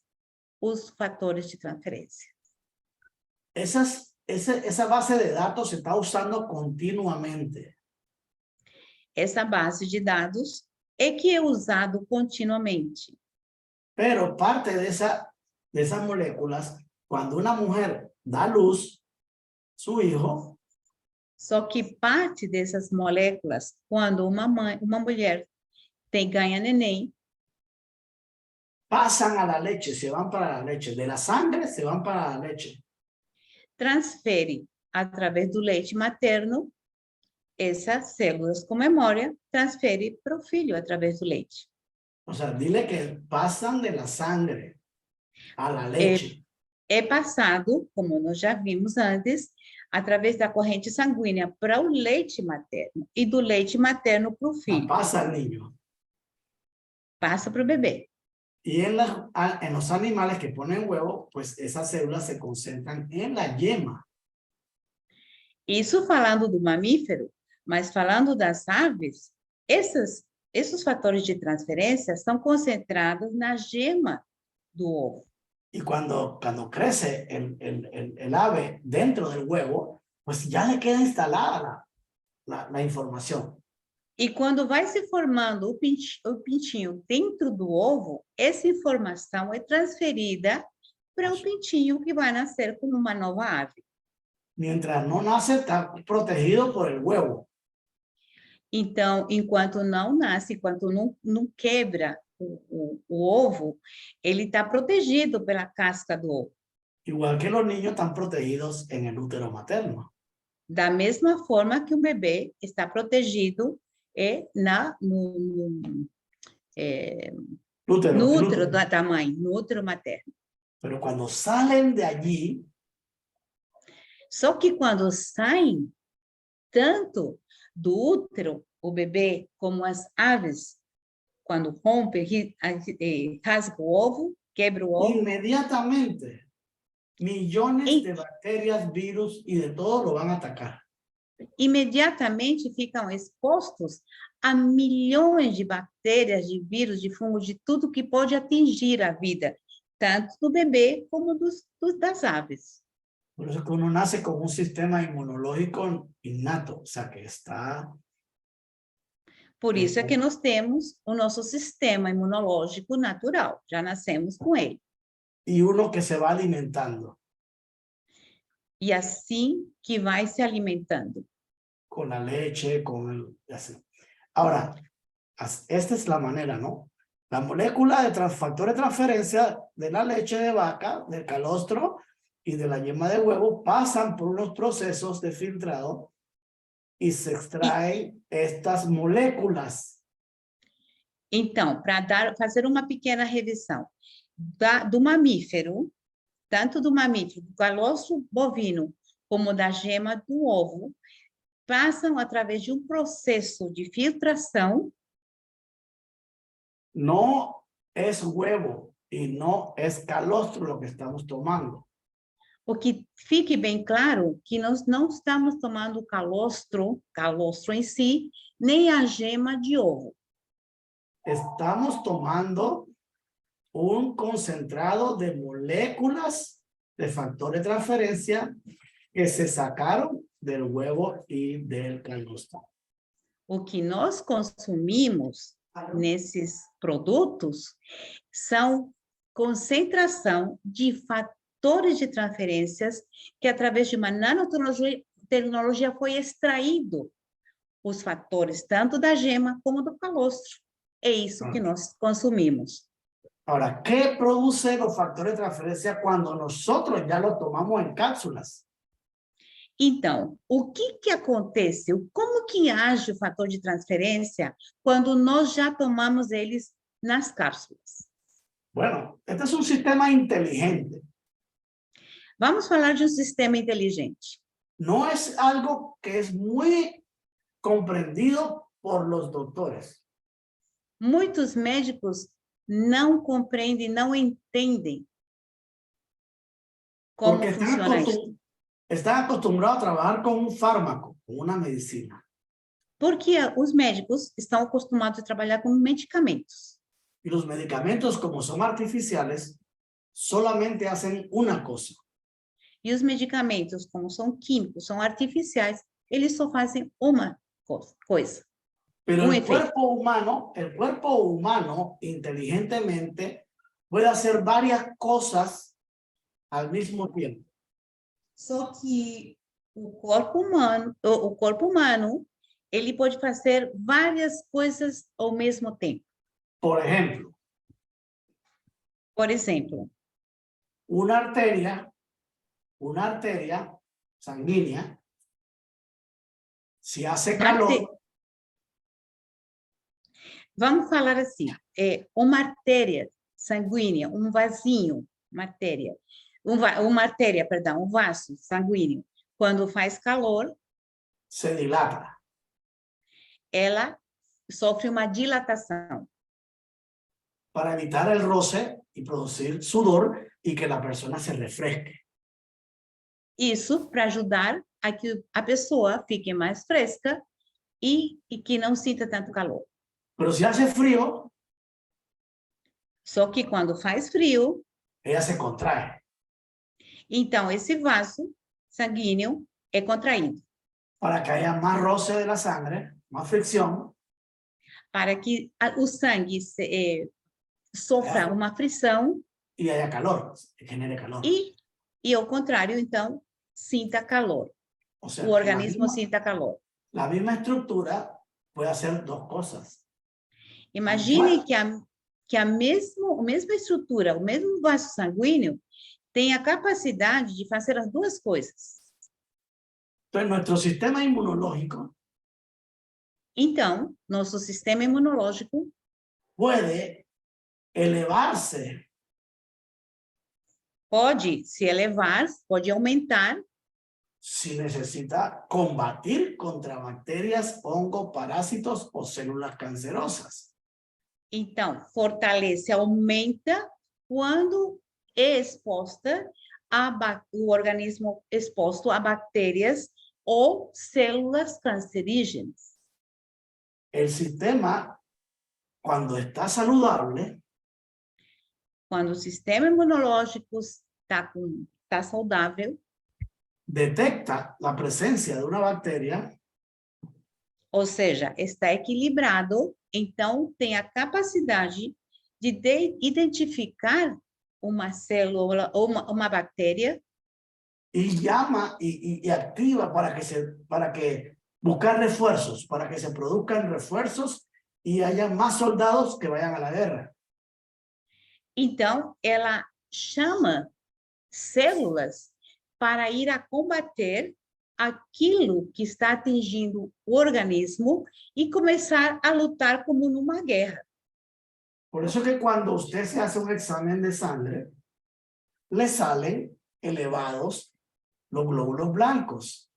os fatores de transferência. Esa base de datos se está usando continuamente. Essa base de dados é que é usado continuamente. Pero parte de esas moléculas, cuando una mujer da luz, su hijo, Só que parte dessas moléculas, quando uma mulher ganha neném, pasan a la leche, se van para la leche. De la sangre se van para la leche. transfere através do leite materno, essas células com memória, transfere para o filho através do leite. O sea, dile que pasan de la sangre a la leche. É passado, como nós já vimos antes, através da corrente sanguínea para o leite materno e do leite materno para o filho. Pasa al niño. Passa para o bebê. Y en los animales que ponen huevo, pues esas células se concentran en la yema. Isso falando do mamífero, mas falando das aves, esses fatores de transferência são concentrados na gema do ovo. Y cuando crece el ave dentro del huevo, pues ya le queda instalada la información. E quando vai se formando o pintinho dentro do ovo, essa informação é transferida para o pintinho que vai nascer como uma nova ave. Mientras no nace, está protegido por el huevo. Então, enquanto não nasce, enquanto não quebra o ovo, ele está protegido pela casca do ovo. Igual que los niños están protegidos en el útero materno. Da mesma forma que o bebê está protegido no Útero, el útero útero. da mãe, no útero materno. Pero cuando salen de allí, Só que quando saem, tanto do útero, o bebê, como as aves, quando rompe, rasga o ovo, quebra o ovo, inmediatamente millones Y- de bacterias, virus y de todo lo van a atacar. imediatamente ficam expostos a milhões de bactérias, de vírus, de fungos, de tudo que pode atingir a vida, tanto do bebê como das aves. Por eso que uno nace con un sistema inmunológico innato, o sea que está. Por isso é que nós temos o nosso sistema imunológico natural, já nascemos com ele. Y uno que se va alimentando E assim que vai se alimentando. con la leche, con el. Así. Ahora, esta es la manera, ¿no? La molécula de factor de transferencia de la leche de vaca, del calostro y de la yema de huevo pasan por unos procesos de filtrado y se extraen estas moléculas. Então, para fazer uma pequena revisão, do mamífero, tanto do mamífero, do calostro bovino, como da gema do ovo, passam através de um processo de filtração. No es huevo y no es calostro lo que estamos tomando. O que fique bem claro que nós não estamos tomando calostro em si, nem a gema de ovo. Estamos tomando un concentrado de moléculas de factor de transferencia que se sacaron del huevo y del calostro. O que nós consumimos nesses produtos são concentração de fatores de transferências que, através de uma nanotecnologia, foi extraído os fatores tanto da gema como do calostro. É isso que nós consumimos. Ahora, ¿qué producen los factores de transferencia cuando nosotros ya los tomamos en cápsulas? Então, o que acontece? Como que age o fator de transferência quando nós já tomamos eles nas cápsulas? Bueno, este es un sistema inteligente. Vamos falar de um sistema inteligente. No es algo que es muy comprendido por los doctores. Muitos médicos não compreendem, não entendem como Porque funciona isso. están acostumbrados a trabajar con un fármaco, con una medicina. Porque os médicos estão acostumados a trabalhar com medicamentos. Y los medicamentos, como son artificiales, solamente hacen una cosa. E os medicamentos, como são químicos, são artificiais, eles só fazem uma coisa. Pero Un el efecto. cuerpo humano inteligentemente puede hacer varias cosas al mismo tiempo. Só que o corpo humano, ele pode fazer várias coisas ao mesmo tempo. Por ejemplo, Por exemplo, una arteria sanguínea, si hace calor, vamos falar assim, uma artéria sanguínea, um vasinho, um vaso sanguíneo, quando faz calor, se dilata. ela sofre uma dilatação. Para evitar el roce y producir sudor y que la persona se refresque. Isso para ajudar a que a pessoa fique mais fresca e que não sinta tanto calor. Pero si hace frío, Só que quando faz frio, ella se contrae. então esse vaso sanguíneo é contraído. Para que haya más roce de la sangre, más fricción, Para que o sangue sofra uma frição y haya calor, genere calor. e ao contrário, então, sinta calor. O sea, O organismo sinta calor. la misma estructura puede hacer dos cosas. Imagine que que a mesma estrutura, o mesmo vaso sanguíneo, tem a capacidade de fazer as duas coisas. Entonces, nuestro sistema inmunológico Então, nosso sistema imunológico puede elevarse pode se elevar, pode aumentar, si necesita combatir contra bacterias, hongos, parásitos o células cancerosas. então, fortalece, aumenta quando é exposta o organismo exposto a bactérias ou células cancerígenas. El sistema, cuando está saludable, Quando o sistema imunológico está saudável, detecta la presencia de una bacteria ou seja, está equilibrado, então tem a capacidade de identificar uma célula ou uma bactéria y llama y activa para que buscar refuerzos, para que se produzcan refuerzos y haya más soldados que vayan a la guerra. Então, ela chama células para ir a combater aquilo que está atingindo o organismo e começar a lutar como numa guerra. Por eso que cuando usted se hace un examen de sangre, le salen elevados los glóbulos blancos.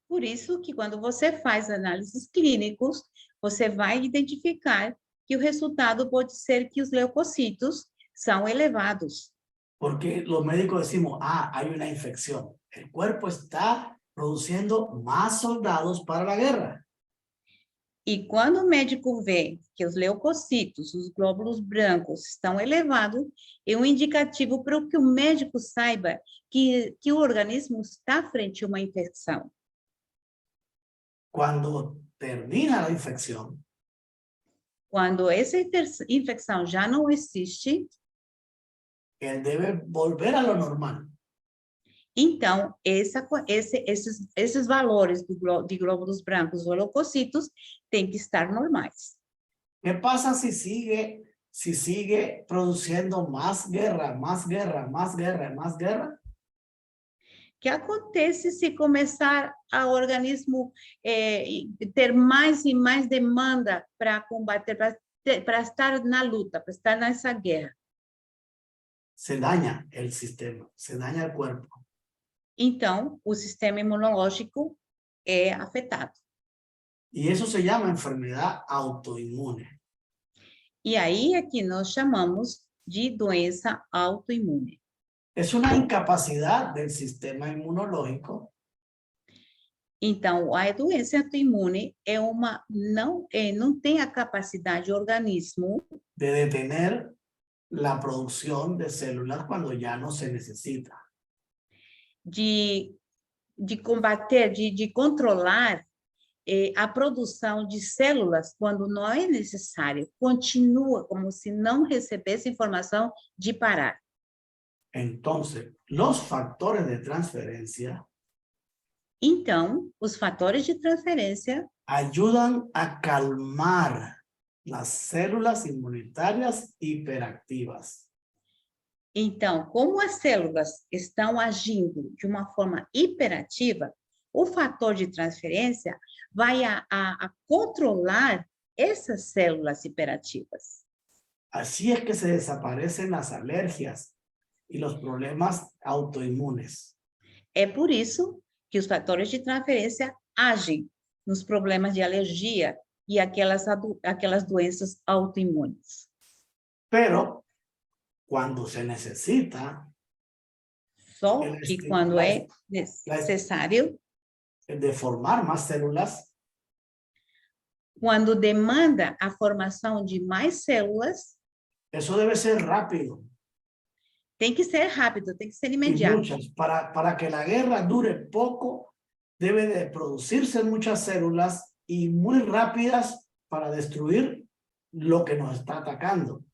Por isso que quando você faz análises clínicos, você vai identificar que o resultado pode ser que os leucocitos são elevados. Porque los médicos decimos, hay una infección. El cuerpo está produciendo más soldados para la guerra. E quando o médico vê que os leucocitos, os glóbulos brancos, estão elevados, é um indicativo para que o médico saiba que o organismo está frente a uma infecção. Cuando termina la infección, Quando essa infecção já não existe, él debe volver a lo normal. então esses valores de glóbulos brancos ou leucocitos têm que estar normais. ¿Qué pasa si sigue produciendo más guerra, más guerra, más guerra, más guerra? O que acontece se começar o organismo ter mais e mais demanda para combater, para estar na luta, para estar nessa guerra? Se daña el sistema, se daña el cuerpo. Então, o sistema imunológico é afetado. Y eso se llama enfermedad autoinmune. E aí é que nós chamamos de doença autoimune. Es una incapacidad del sistema inmunológico Então, a doença autoimune não tem a capacidade do organismo de detener la producción de células cuando ya no se necesita. de combater, de controlar a produção de células quando não é necessário. Continua como se não recebesse informação de parar. Entonces, los factores de transferencia Então, os fatores de transferência ayudan a calmar las células inmunitarias hiperactivas. Então, como as células estão agindo de uma forma hiperativa, o fator de transferência vai a controlar essas células hiperativas. Así es que se desaparecen las alergias y los problemas autoinmunes. É por isso que os fatores de transferência agem nos problemas de alergia e aquelas doenças autoimunes. Pero cuando se necesita Só que quando é necessário, de formar más células, quando demanda a formação de mais células, eso debe ser rápido. tem que ser rápido, tem que ser Y imediato. muchas, para que la guerra dure poco, debe de producirse muchas células y muy rápidas para destruir lo que nos está atacando.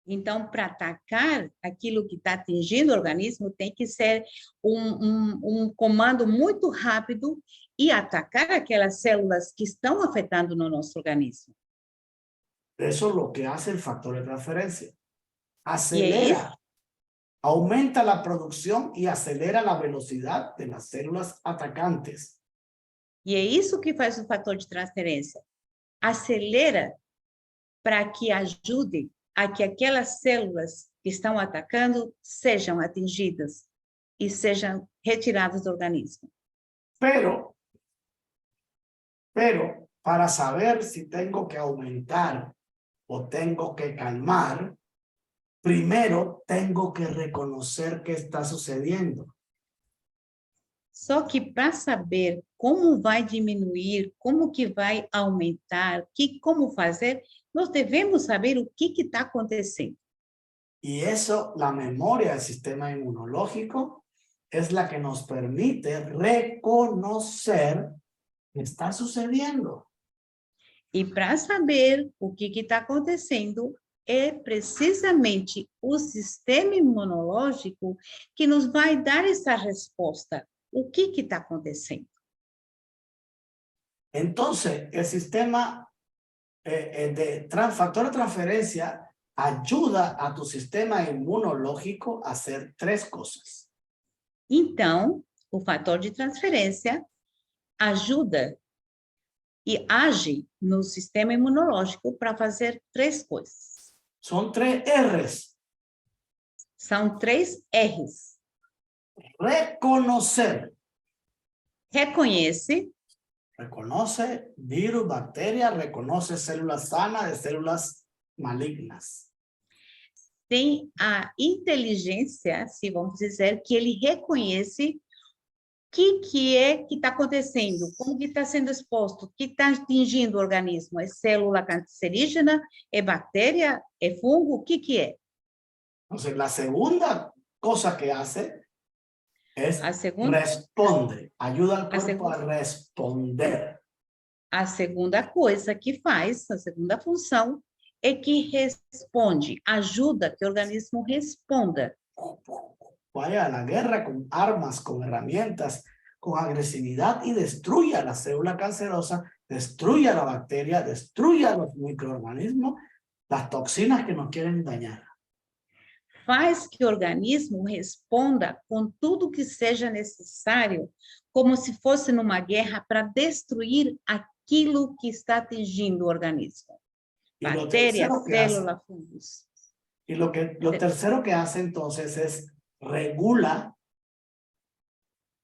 Então, para atacar aquilo que está atingindo o organismo, tem que ser um comando muito rápido e atacar aquelas células que estão afetando no nosso organismo. Eso es lo que hace el factor de transferencia. Acelera, aumenta la producción y acelera la velocidad de las células atacantes. E é isso que faz o fator de transferência. Acelera para que ajude a que aquelas células que estão atacando sejam atingidas e sejam retiradas do organismo. Pero para saber si tengo que aumentar o tengo que calmar, primero tengo que reconocer qué está sucediendo. Só que para saber como vai diminuir, como que vai aumentar, como fazer, nós devemos saber o que está acontecendo. Y eso, la memoria del sistema inmunológico, es la que nos permite reconocer qué está sucediendo. E para saber o que está acontecendo, é precisamente o sistema imunológico que nos vai dar essa resposta. O que está acontecendo? Entonces, el sistema factor de transferencia ayuda a tu sistema inmunológico a hacer tres cosas. Então, o fator de transferência ajuda e age no sistema imunológico para fazer três coisas. Son tres R's. São três R's. Reconocer. Reconhece, Reconoce virus, bacterias, reconoce células sanas de células malignas. tem a inteligência, se vamos dizer, que ele reconhece o que é que está acontecendo, como que está sendo exposto, o que está atingindo o organismo. É célula cancerígena, é bactéria, é fungo, o que é? Entonces, la segunda cosa que hace es A segunda, responde, ayuda al cuerpo a responder. a segunda coisa que faz, a segunda função, é que responde, ajuda que o organismo responda. Vaya a la guerra con armas, con herramientas, con agresividad y destruya la célula cancerosa, destruya la bacteria, destruya los microorganismos, las toxinas que nos quieren dañar. Faz que o organismo responda com tudo que seja necessário, como se fosse numa guerra, para destruir aquilo que está atingindo o organismo. Bactéria, célula, fungos. Y lo tercero que hace entonces es regula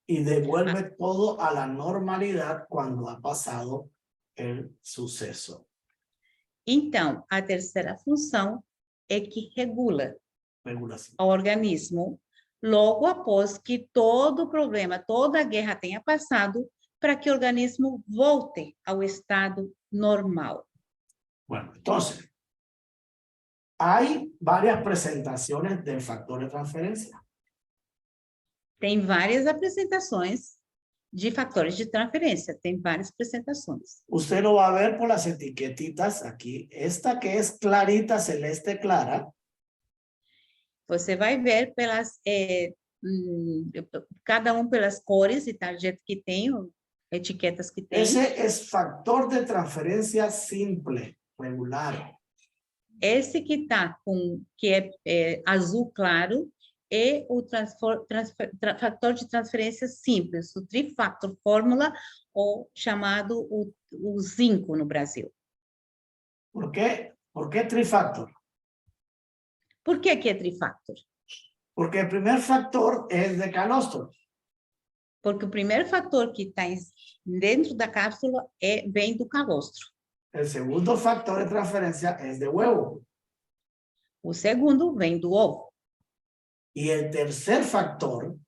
y devuelve todo a la normalidad cuando ha pasado el suceso. Então, a terceira função é que regula Regulación. o organismo logo após que todo o problema, toda a guerra tenha passado, para que o organismo volte ao estado normal. Bueno, entonces, hay varias presentaciones del factor de transferencia. Tem várias apresentações de fatores de transferência, tem várias apresentações. Usted lo va a ver por las etiquetitas aquí. Esta que es clarita, celeste clara, Você vai ver pelas, cada pelas cores e tarjeta que tem, etiquetas que tem. ese es factor de transferencia simple, regular. Esse que está com, que é azul claro, é o fator de transferência simples, o trifactor fórmula, ou chamado o zinco no Brasil. ¿Por qué? ¿Por qué trifactor? Por que é trifactor? Porque el primer factor es de calostro. Porque o primeiro fator que está dentro da cápsula vem do calostro. El segundo factor de transferencia es de huevo. O segundo vem do ovo. Y el tercer factor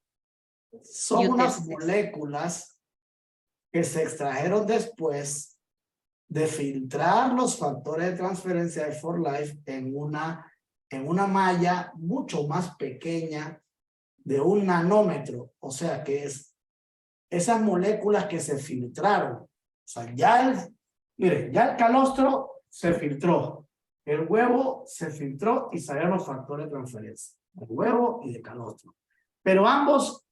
son Y el unas tercer. moléculas que se extrajeron después de filtrar los factores de transferencia de 4Life en una malla mucho más pequeña de 1 nanómetro. O sea que es esas moléculas que se filtraron. O sea, ya el calostro se filtró. El huevo se filtró y salieron los factores de transferencia. De huevo y de calostro. Pero ambos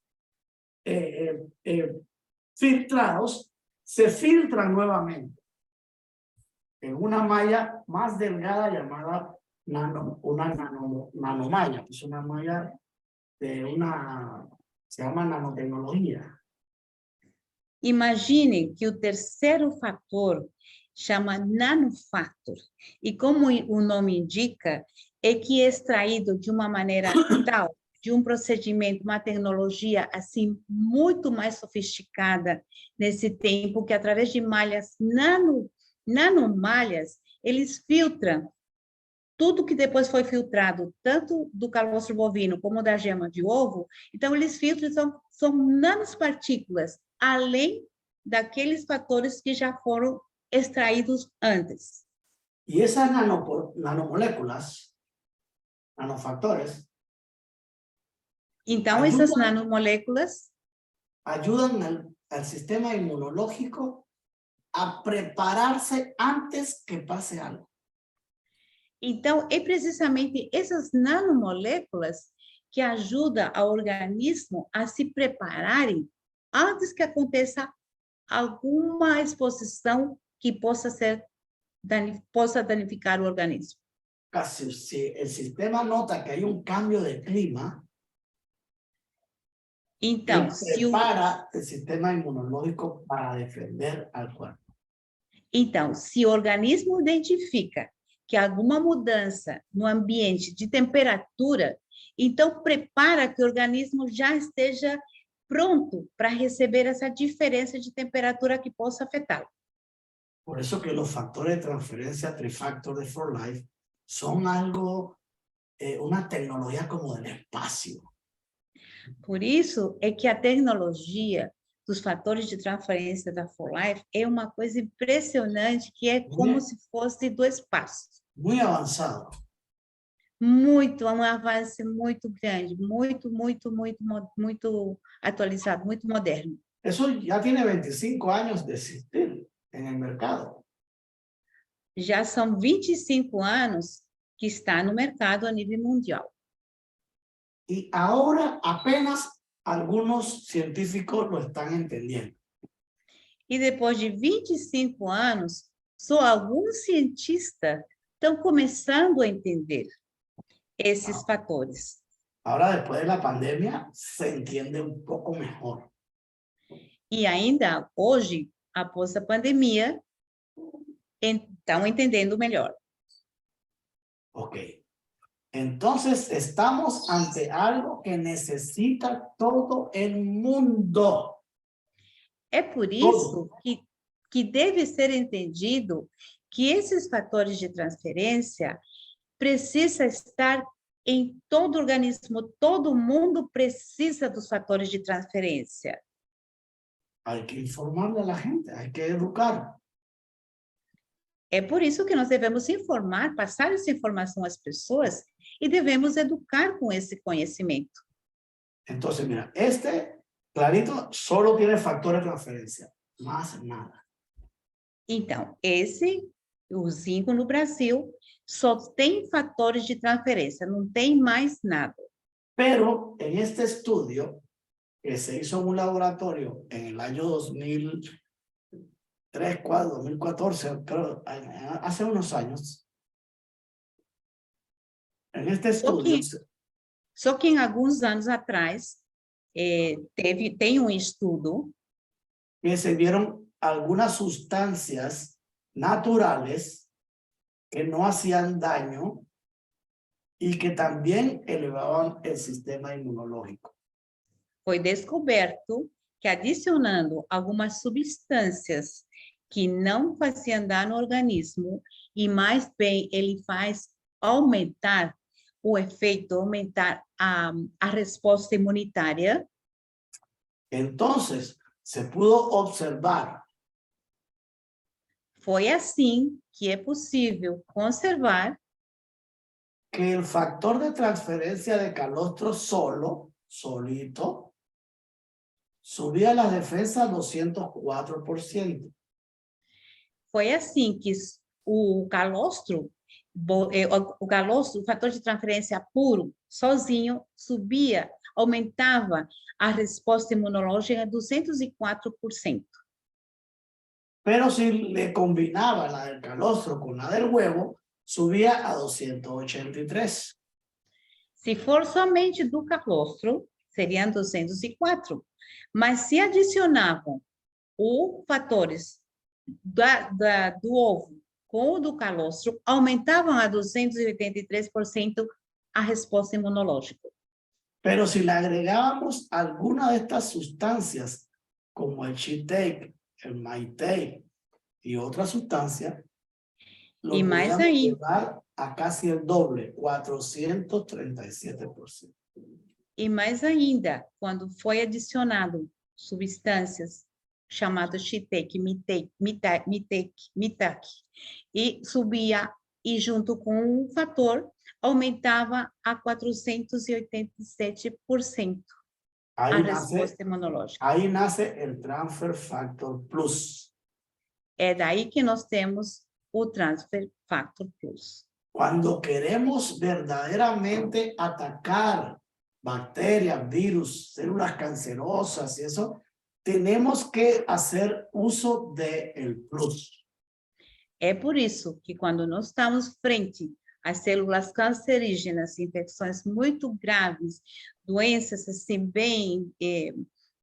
filtrados se filtran nuevamente en una malla más delgada llamada nanomalla. Es una malla se llama nanotecnología. Imagine que o terceiro fator chama nanofactor, e como o nome indica, é que é extraído de uma maneira tal, de um procedimento, uma tecnologia assim muito mais sofisticada nesse tempo, que através de malhas nanomalhas, eles filtram tudo que depois foi filtrado, tanto do calostro bovino como da gema de ovo. Então, eles filtram, são nanopartículas, além daqueles fatores que já foram extraídos antes. Y esas nanomoléculas, nanofactores, Então, Ajuda. essas nanomoléculas ayudan al sistema inmunológico a prepararse antes que pase algo. Então, é precisamente essas nanomoléculas que ajudam ao organismo a se prepararem antes que aconteça alguma exposição que possa danificar o organismo. Casi si el sistema nota que hay un cambio de clima, Então, prepara el sistema inmunológico para defender al cuerpo. se o organismo identifica que há alguma mudança no ambiente de temperatura, então prepara que o organismo já esteja pronto para receber essa diferença de temperatura que possa afetá-lo. Por eso que los factores de transferencia trifactor de For Life son algo, una tecnología como del espacio. Por isso é que a tecnologia dos fatores de transferência da For Life é uma coisa impressionante, que é como se fosse do espaço. Muy avanzado. Muito, um avanço muito grande, muito atualizado, muito moderno. Eso ya tiene 25 años de existir en el mercado. Já são 25 anos que está no mercado a nível mundial. Y ahora apenas algunos científicos lo están entendiendo. E depois de 25 anos, só alguns cientistas estão começando a entender esses fatores. Ahora, después de la pandemia, se entiende un poco mejor. E ainda hoje, após a pandemia, estão entendendo melhor. Ok. Entonces, estamos ante algo que necesita todo el mundo. É por isso que deve ser entendido que esses fatores de transferência precisam estar em todo organismo, todo mundo precisa dos fatores de transferência. Hay que informarle a la gente, hay que educar. É por isso que nós devemos informar, passar essa informação às pessoas e devemos educar com esse conhecimento. Entonces, mira, clarito solo tiene factor de transferencia, más nada. Então, o zinco no Brasil, só tem fatores de transferência, não tem mais nada. Pero en este estudio que se hizo en un laboratorio en el año 2014, creo, hace unos años, en este estudio... Só que em alguns anos atrás, tem um estudo que se vieron algunas sustancias naturales que no hacían daño y que también elevaban el sistema inmunológico. Foi descoberto que adicionando algumas substâncias que não faziam dano no organismo e mais bem ele faz aumentar o efeito, aumentar a resposta imunitária. Entonces, se pudo observar. Foi assim que é possível conservar que el factor de transferencia de calostro solito, subía las defensas 204%. Foi assim que o calostro, o fator de transferência puro, sozinho, subia, aumentava a resposta imunológica 204%. Pero si le combinaba la del calostro con la del huevo, subía a 283. Se for somente do calostro, seriam 204. Mas se adicionavam os fatores do ovo com o do calostro, aumentavam a 283% a resposta imunológica. Pero si le agregábamos alguna de estas sustancias, como el Shiitake, el Maitake y otras sustancias, lo Y más podíamos ahí. llevar a casi el doble, 437%. E mais ainda, quando foi adicionado substâncias chamadas Shiitake, Mitake, e subia, e junto com um fator, aumentava a 487% a Ahí resposta nace, imunológica. ahí nace el Transfer Factor Plus. É daí que nós temos o Transfer Factor Plus. Cuando queremos verdaderamente atacar bacterias, virus, células cancerosas y eso, tenemos que hacer uso del plus. É por isso que quando nós estamos frente às células cancerígenas, infecções muito graves, doenças assim bem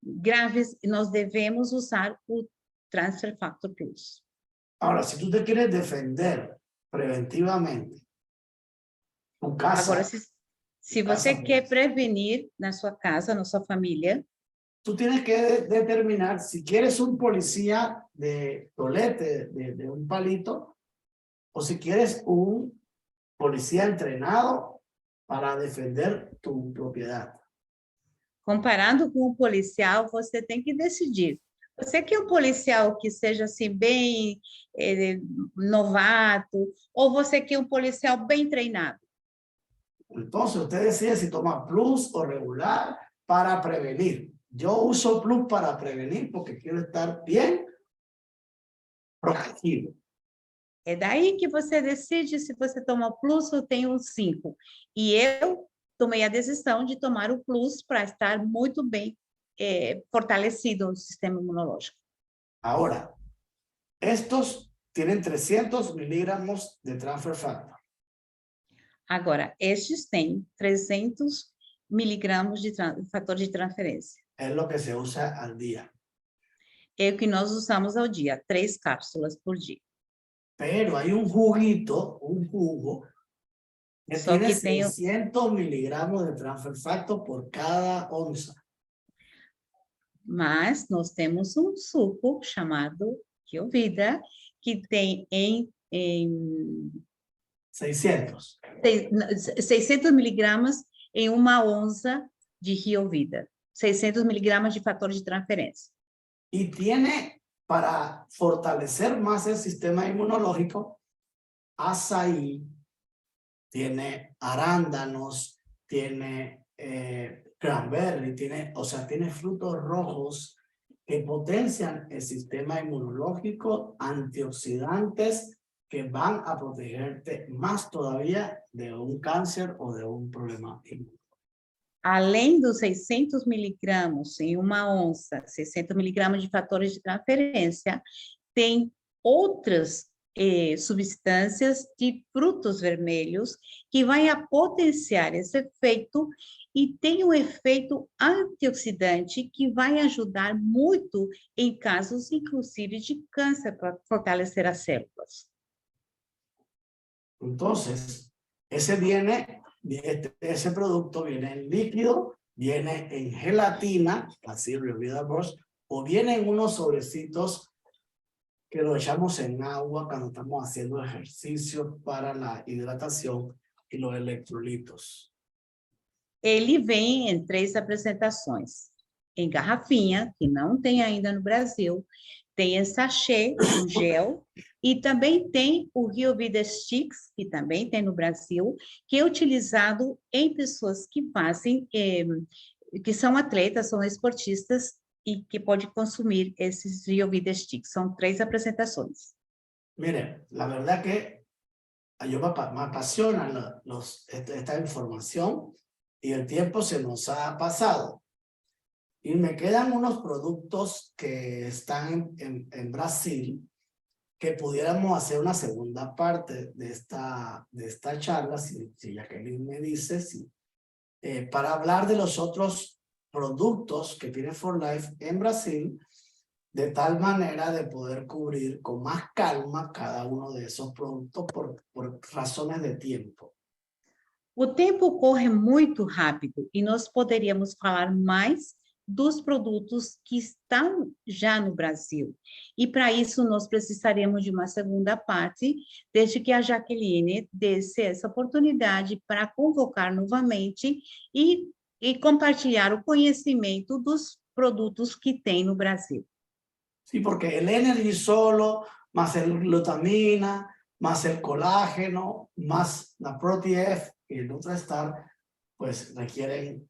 graves, nós devemos usar o Transfer Factor Plus. Ahora, si tú te quieres defender preventivamente, tu casa, Agora, se você quer prevenir na sua casa, na sua família, tú tienes que determinar si quieres un policía de tolete, de un palito, o si quieres un policía entrenado para defender tu propiedad. comparando com um policial, você tem que decidir. Você quer um policial que seja assim bem novato, ou você quer um policial bem treinado? Entonces, usted decide si toma plus o regular para prevenir. Yo uso plus para prevenir porque quiero estar bien protegido. É daí que você decide se você toma plus ou tem um 5. E eu tomei a decisão de tomar o plus para estar muito bem fortalecido no sistema imunológico. Ahora, estos tienen 300 miligramos de transfer factor. Agora, estes têm 300 miligramas de fator de transferência. Es lo que se usa al día. É o que nós usamos ao dia, 3 cápsulas por dia. Pero hay un juguito, un jugo, que Só tiene que tem 600 miligramos de transfer factor por cada onza. Mas nós temos um suco chamado Riovida, que tem em 600. 600 miligramas em uma onça de Riovida. 600 miligramas de fator de transferência. Y tiene, para fortalecer más el sistema inmunológico, azaí, tiene arándanos, tiene cranberry, tiene frutos rojos que potencian el sistema inmunológico, antioxidantes que van a protegerte más todavía de un cáncer o de un problema inmunológico. Além dos 600 miligramas em uma onça, 600 miligramas de fatores de transferência, tem outras substâncias de frutos vermelhos que vai a potenciar esse efeito e tem um efeito antioxidante que vai ajudar muito em casos, inclusive, de câncer, para fortalecer as células. Entonces, ese producto viene en líquido, viene en gelatina, así Riovida Burst, o viene en unos sobrecitos que lo echamos en agua cuando estamos haciendo ejercicio para la hidratación y los electrolitos. Ele vem em 3 apresentações. Em garrafinha, que não tem ainda no Brasil, tem em sachê, um gel, e também tem o Riovida Sticks, que também tem no Brasil, que é utilizado em pessoas que fazem, que são atletas, são esportistas, e que pode consumir esses Riovida Sticks. São 3 apresentações. Mire, la verdad que me apasiona esta información y el tiempo se nos ha pasado. Y me quedan unos productos que están en Brasil que pudiéramos hacer una segunda parte de esta charla, si Jacqueline me dice, para hablar de los otros productos que tiene For Life en Brasil, de tal manera de poder cubrir con más calma cada uno de esos productos por razones de tiempo. O tempo corre muito rápido e nós poderíamos falar mais dos produtos que estão já no Brasil. E para isso nós precisaremos de uma segunda parte, desde que a Jaqueline desse essa oportunidade para convocar novamente e compartilhar o conhecimento dos produtos que tem no Brasil. Sí, porque el Energy solo, más el glutamina, más el colágeno, más la ProTF y el NutraStar, pues requieren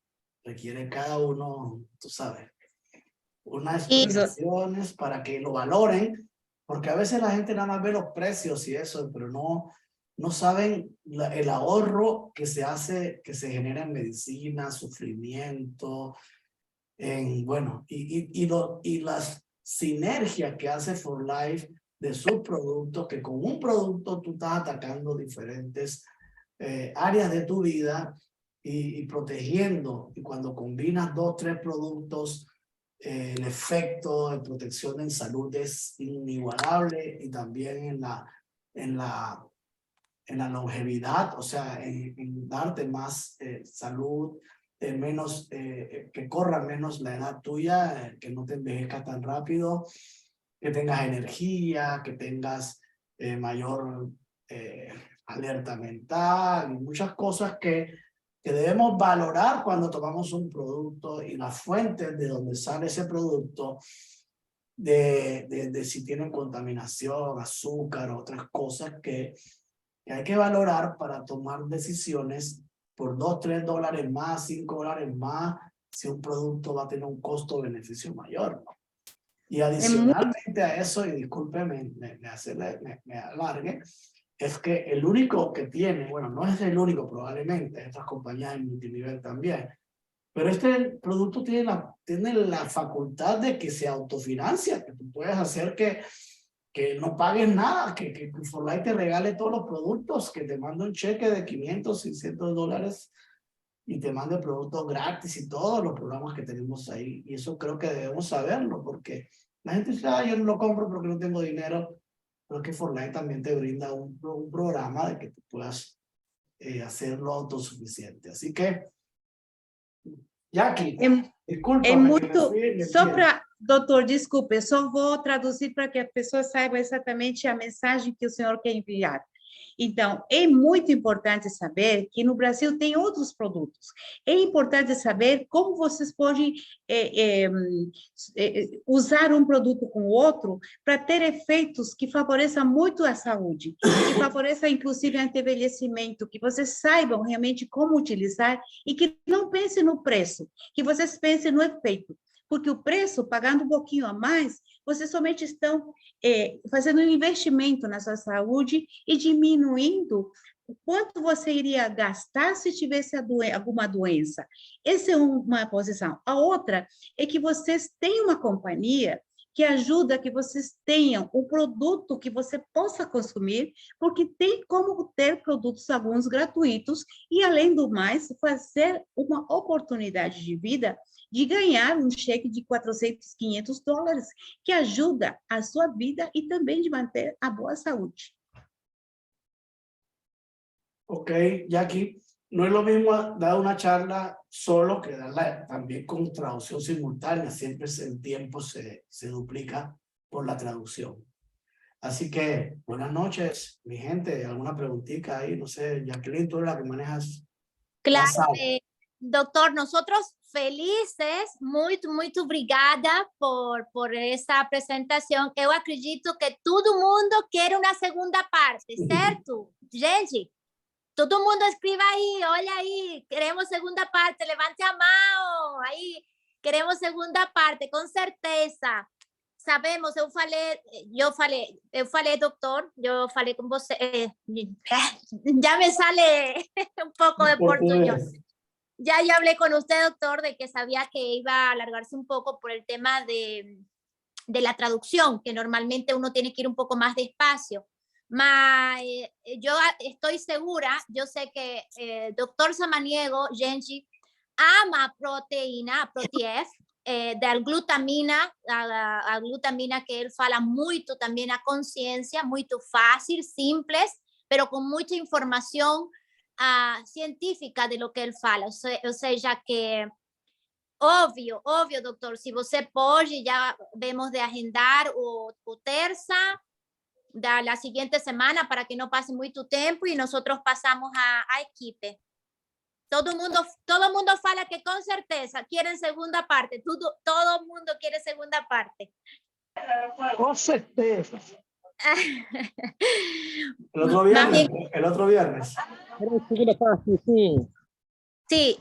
cada uno, tú sabes, unas explicaciones para que lo valoren, porque a veces la gente nada más ve los precios y eso, pero no saben el ahorro que se hace, que se genera en medicina, sufrimiento, bueno, y las sinergias que hace For Life de sus productos, que con un producto tú estás atacando diferentes áreas de tu vida y protegiendo, y cuando combinas 2, 3 productos, el efecto de protección en salud es inigualable, y también en la longevidad, o sea, en darte más salud, menos, que corra menos la edad tuya, que no te envejezca tan rápido, que tengas energía, que tengas mayor alerta mental y muchas cosas que debemos valorar cuando tomamos un producto, y las fuentes de donde sale ese producto, de si tienen contaminación, azúcar, otras cosas que hay que valorar para tomar decisiones por $2, $3 más, $5 más, si un producto va a tener un costo-beneficio mayor, ¿no? Y adicionalmente a eso, y discúlpeme, me alargue, es que el único que tiene, bueno, no es el único probablemente, estas compañías en multinivel también, pero este producto tiene la facultad de que se autofinancia, que tú puedes hacer que no pagues nada, que For Life te regale todos los productos, que te mande un cheque de $500, $600 y te mande productos gratis y todos los programas que tenemos ahí. Y eso creo que debemos saberlo, porque la gente dice, yo no lo compro porque no tengo dinero, pero que For Life también te brinda un programa de que tú puedas hacerlo autosuficiente. Así que, Jackie, disculpa. É muito, só para, doutor, desculpe, eu só vou traduzir para que a pessoa saiba exatamente a mensagem que o senhor quer enviar. Então, é muito importante saber que no Brasil tem outros produtos. É importante saber como vocês podem usar um produto com o outro para ter efeitos que favoreçam muito a saúde, que favoreçam, inclusive, o envelhecimento, que vocês saibam realmente como utilizar e que não pensem no preço, que vocês pensem no efeito. Porque o preço, pagando um pouquinho a mais, vocês somente estão fazendo um investimento na sua saúde e diminuindo o quanto você iria gastar se tivesse alguma doença. Essa é uma posição. A outra é que vocês têm uma companhia que ajuda que vocês tenham um produto que você possa consumir, porque tem como ter produtos alguns gratuitos e, além do mais, fazer uma oportunidade de vida de ganhar um cheque de $400, $500, que ajuda a sua vida e também de manter a boa saúde. Ok, Jackie, no es lo mismo dar una charla solo que darla también con traducción simultánea. Siempre el tiempo se duplica por la traducción. Así que, buenas noches, mi gente. ¿Alguna preguntita ahí? No sé, Jacqueline, tú eres la que manejas. Claro, doctor, nosotros felices, muito obrigada por essa apresentação. Eu acredito que todo mundo quer uma segunda parte, certo? Gente, todo mundo escreva aí, olha aí, queremos segunda parte, levante a mão, aí, queremos segunda parte, com certeza. Sabemos, eu falei, doutor, eu falei com você, já me sale um pouco de português. Ya hablé con usted, doctor, de que sabía que iba a alargarse un poco por el tema de de la traducción, que normalmente uno tiene que ir un poco más despacio. Yo estoy segura, yo sé que doctor Samaniego, Genji, ama proteína, Protief, da glutamina, a glutamina que ele fala muito também a consciência, muito fácil, simples, pero com muita informação científica de lo que ele fala, ou seja, que óbvio, doutor, se você pode, já vemos de agendar o terça da la siguiente semana para que no pase muito tempo e nosotros pasamos a equipe. Todo mundo fala que con certeza quieren segunda parte. Todo mundo quiere segunda parte. Com certeza. El otro viernes. El otro viernes. Segunda parte, sim. Sí,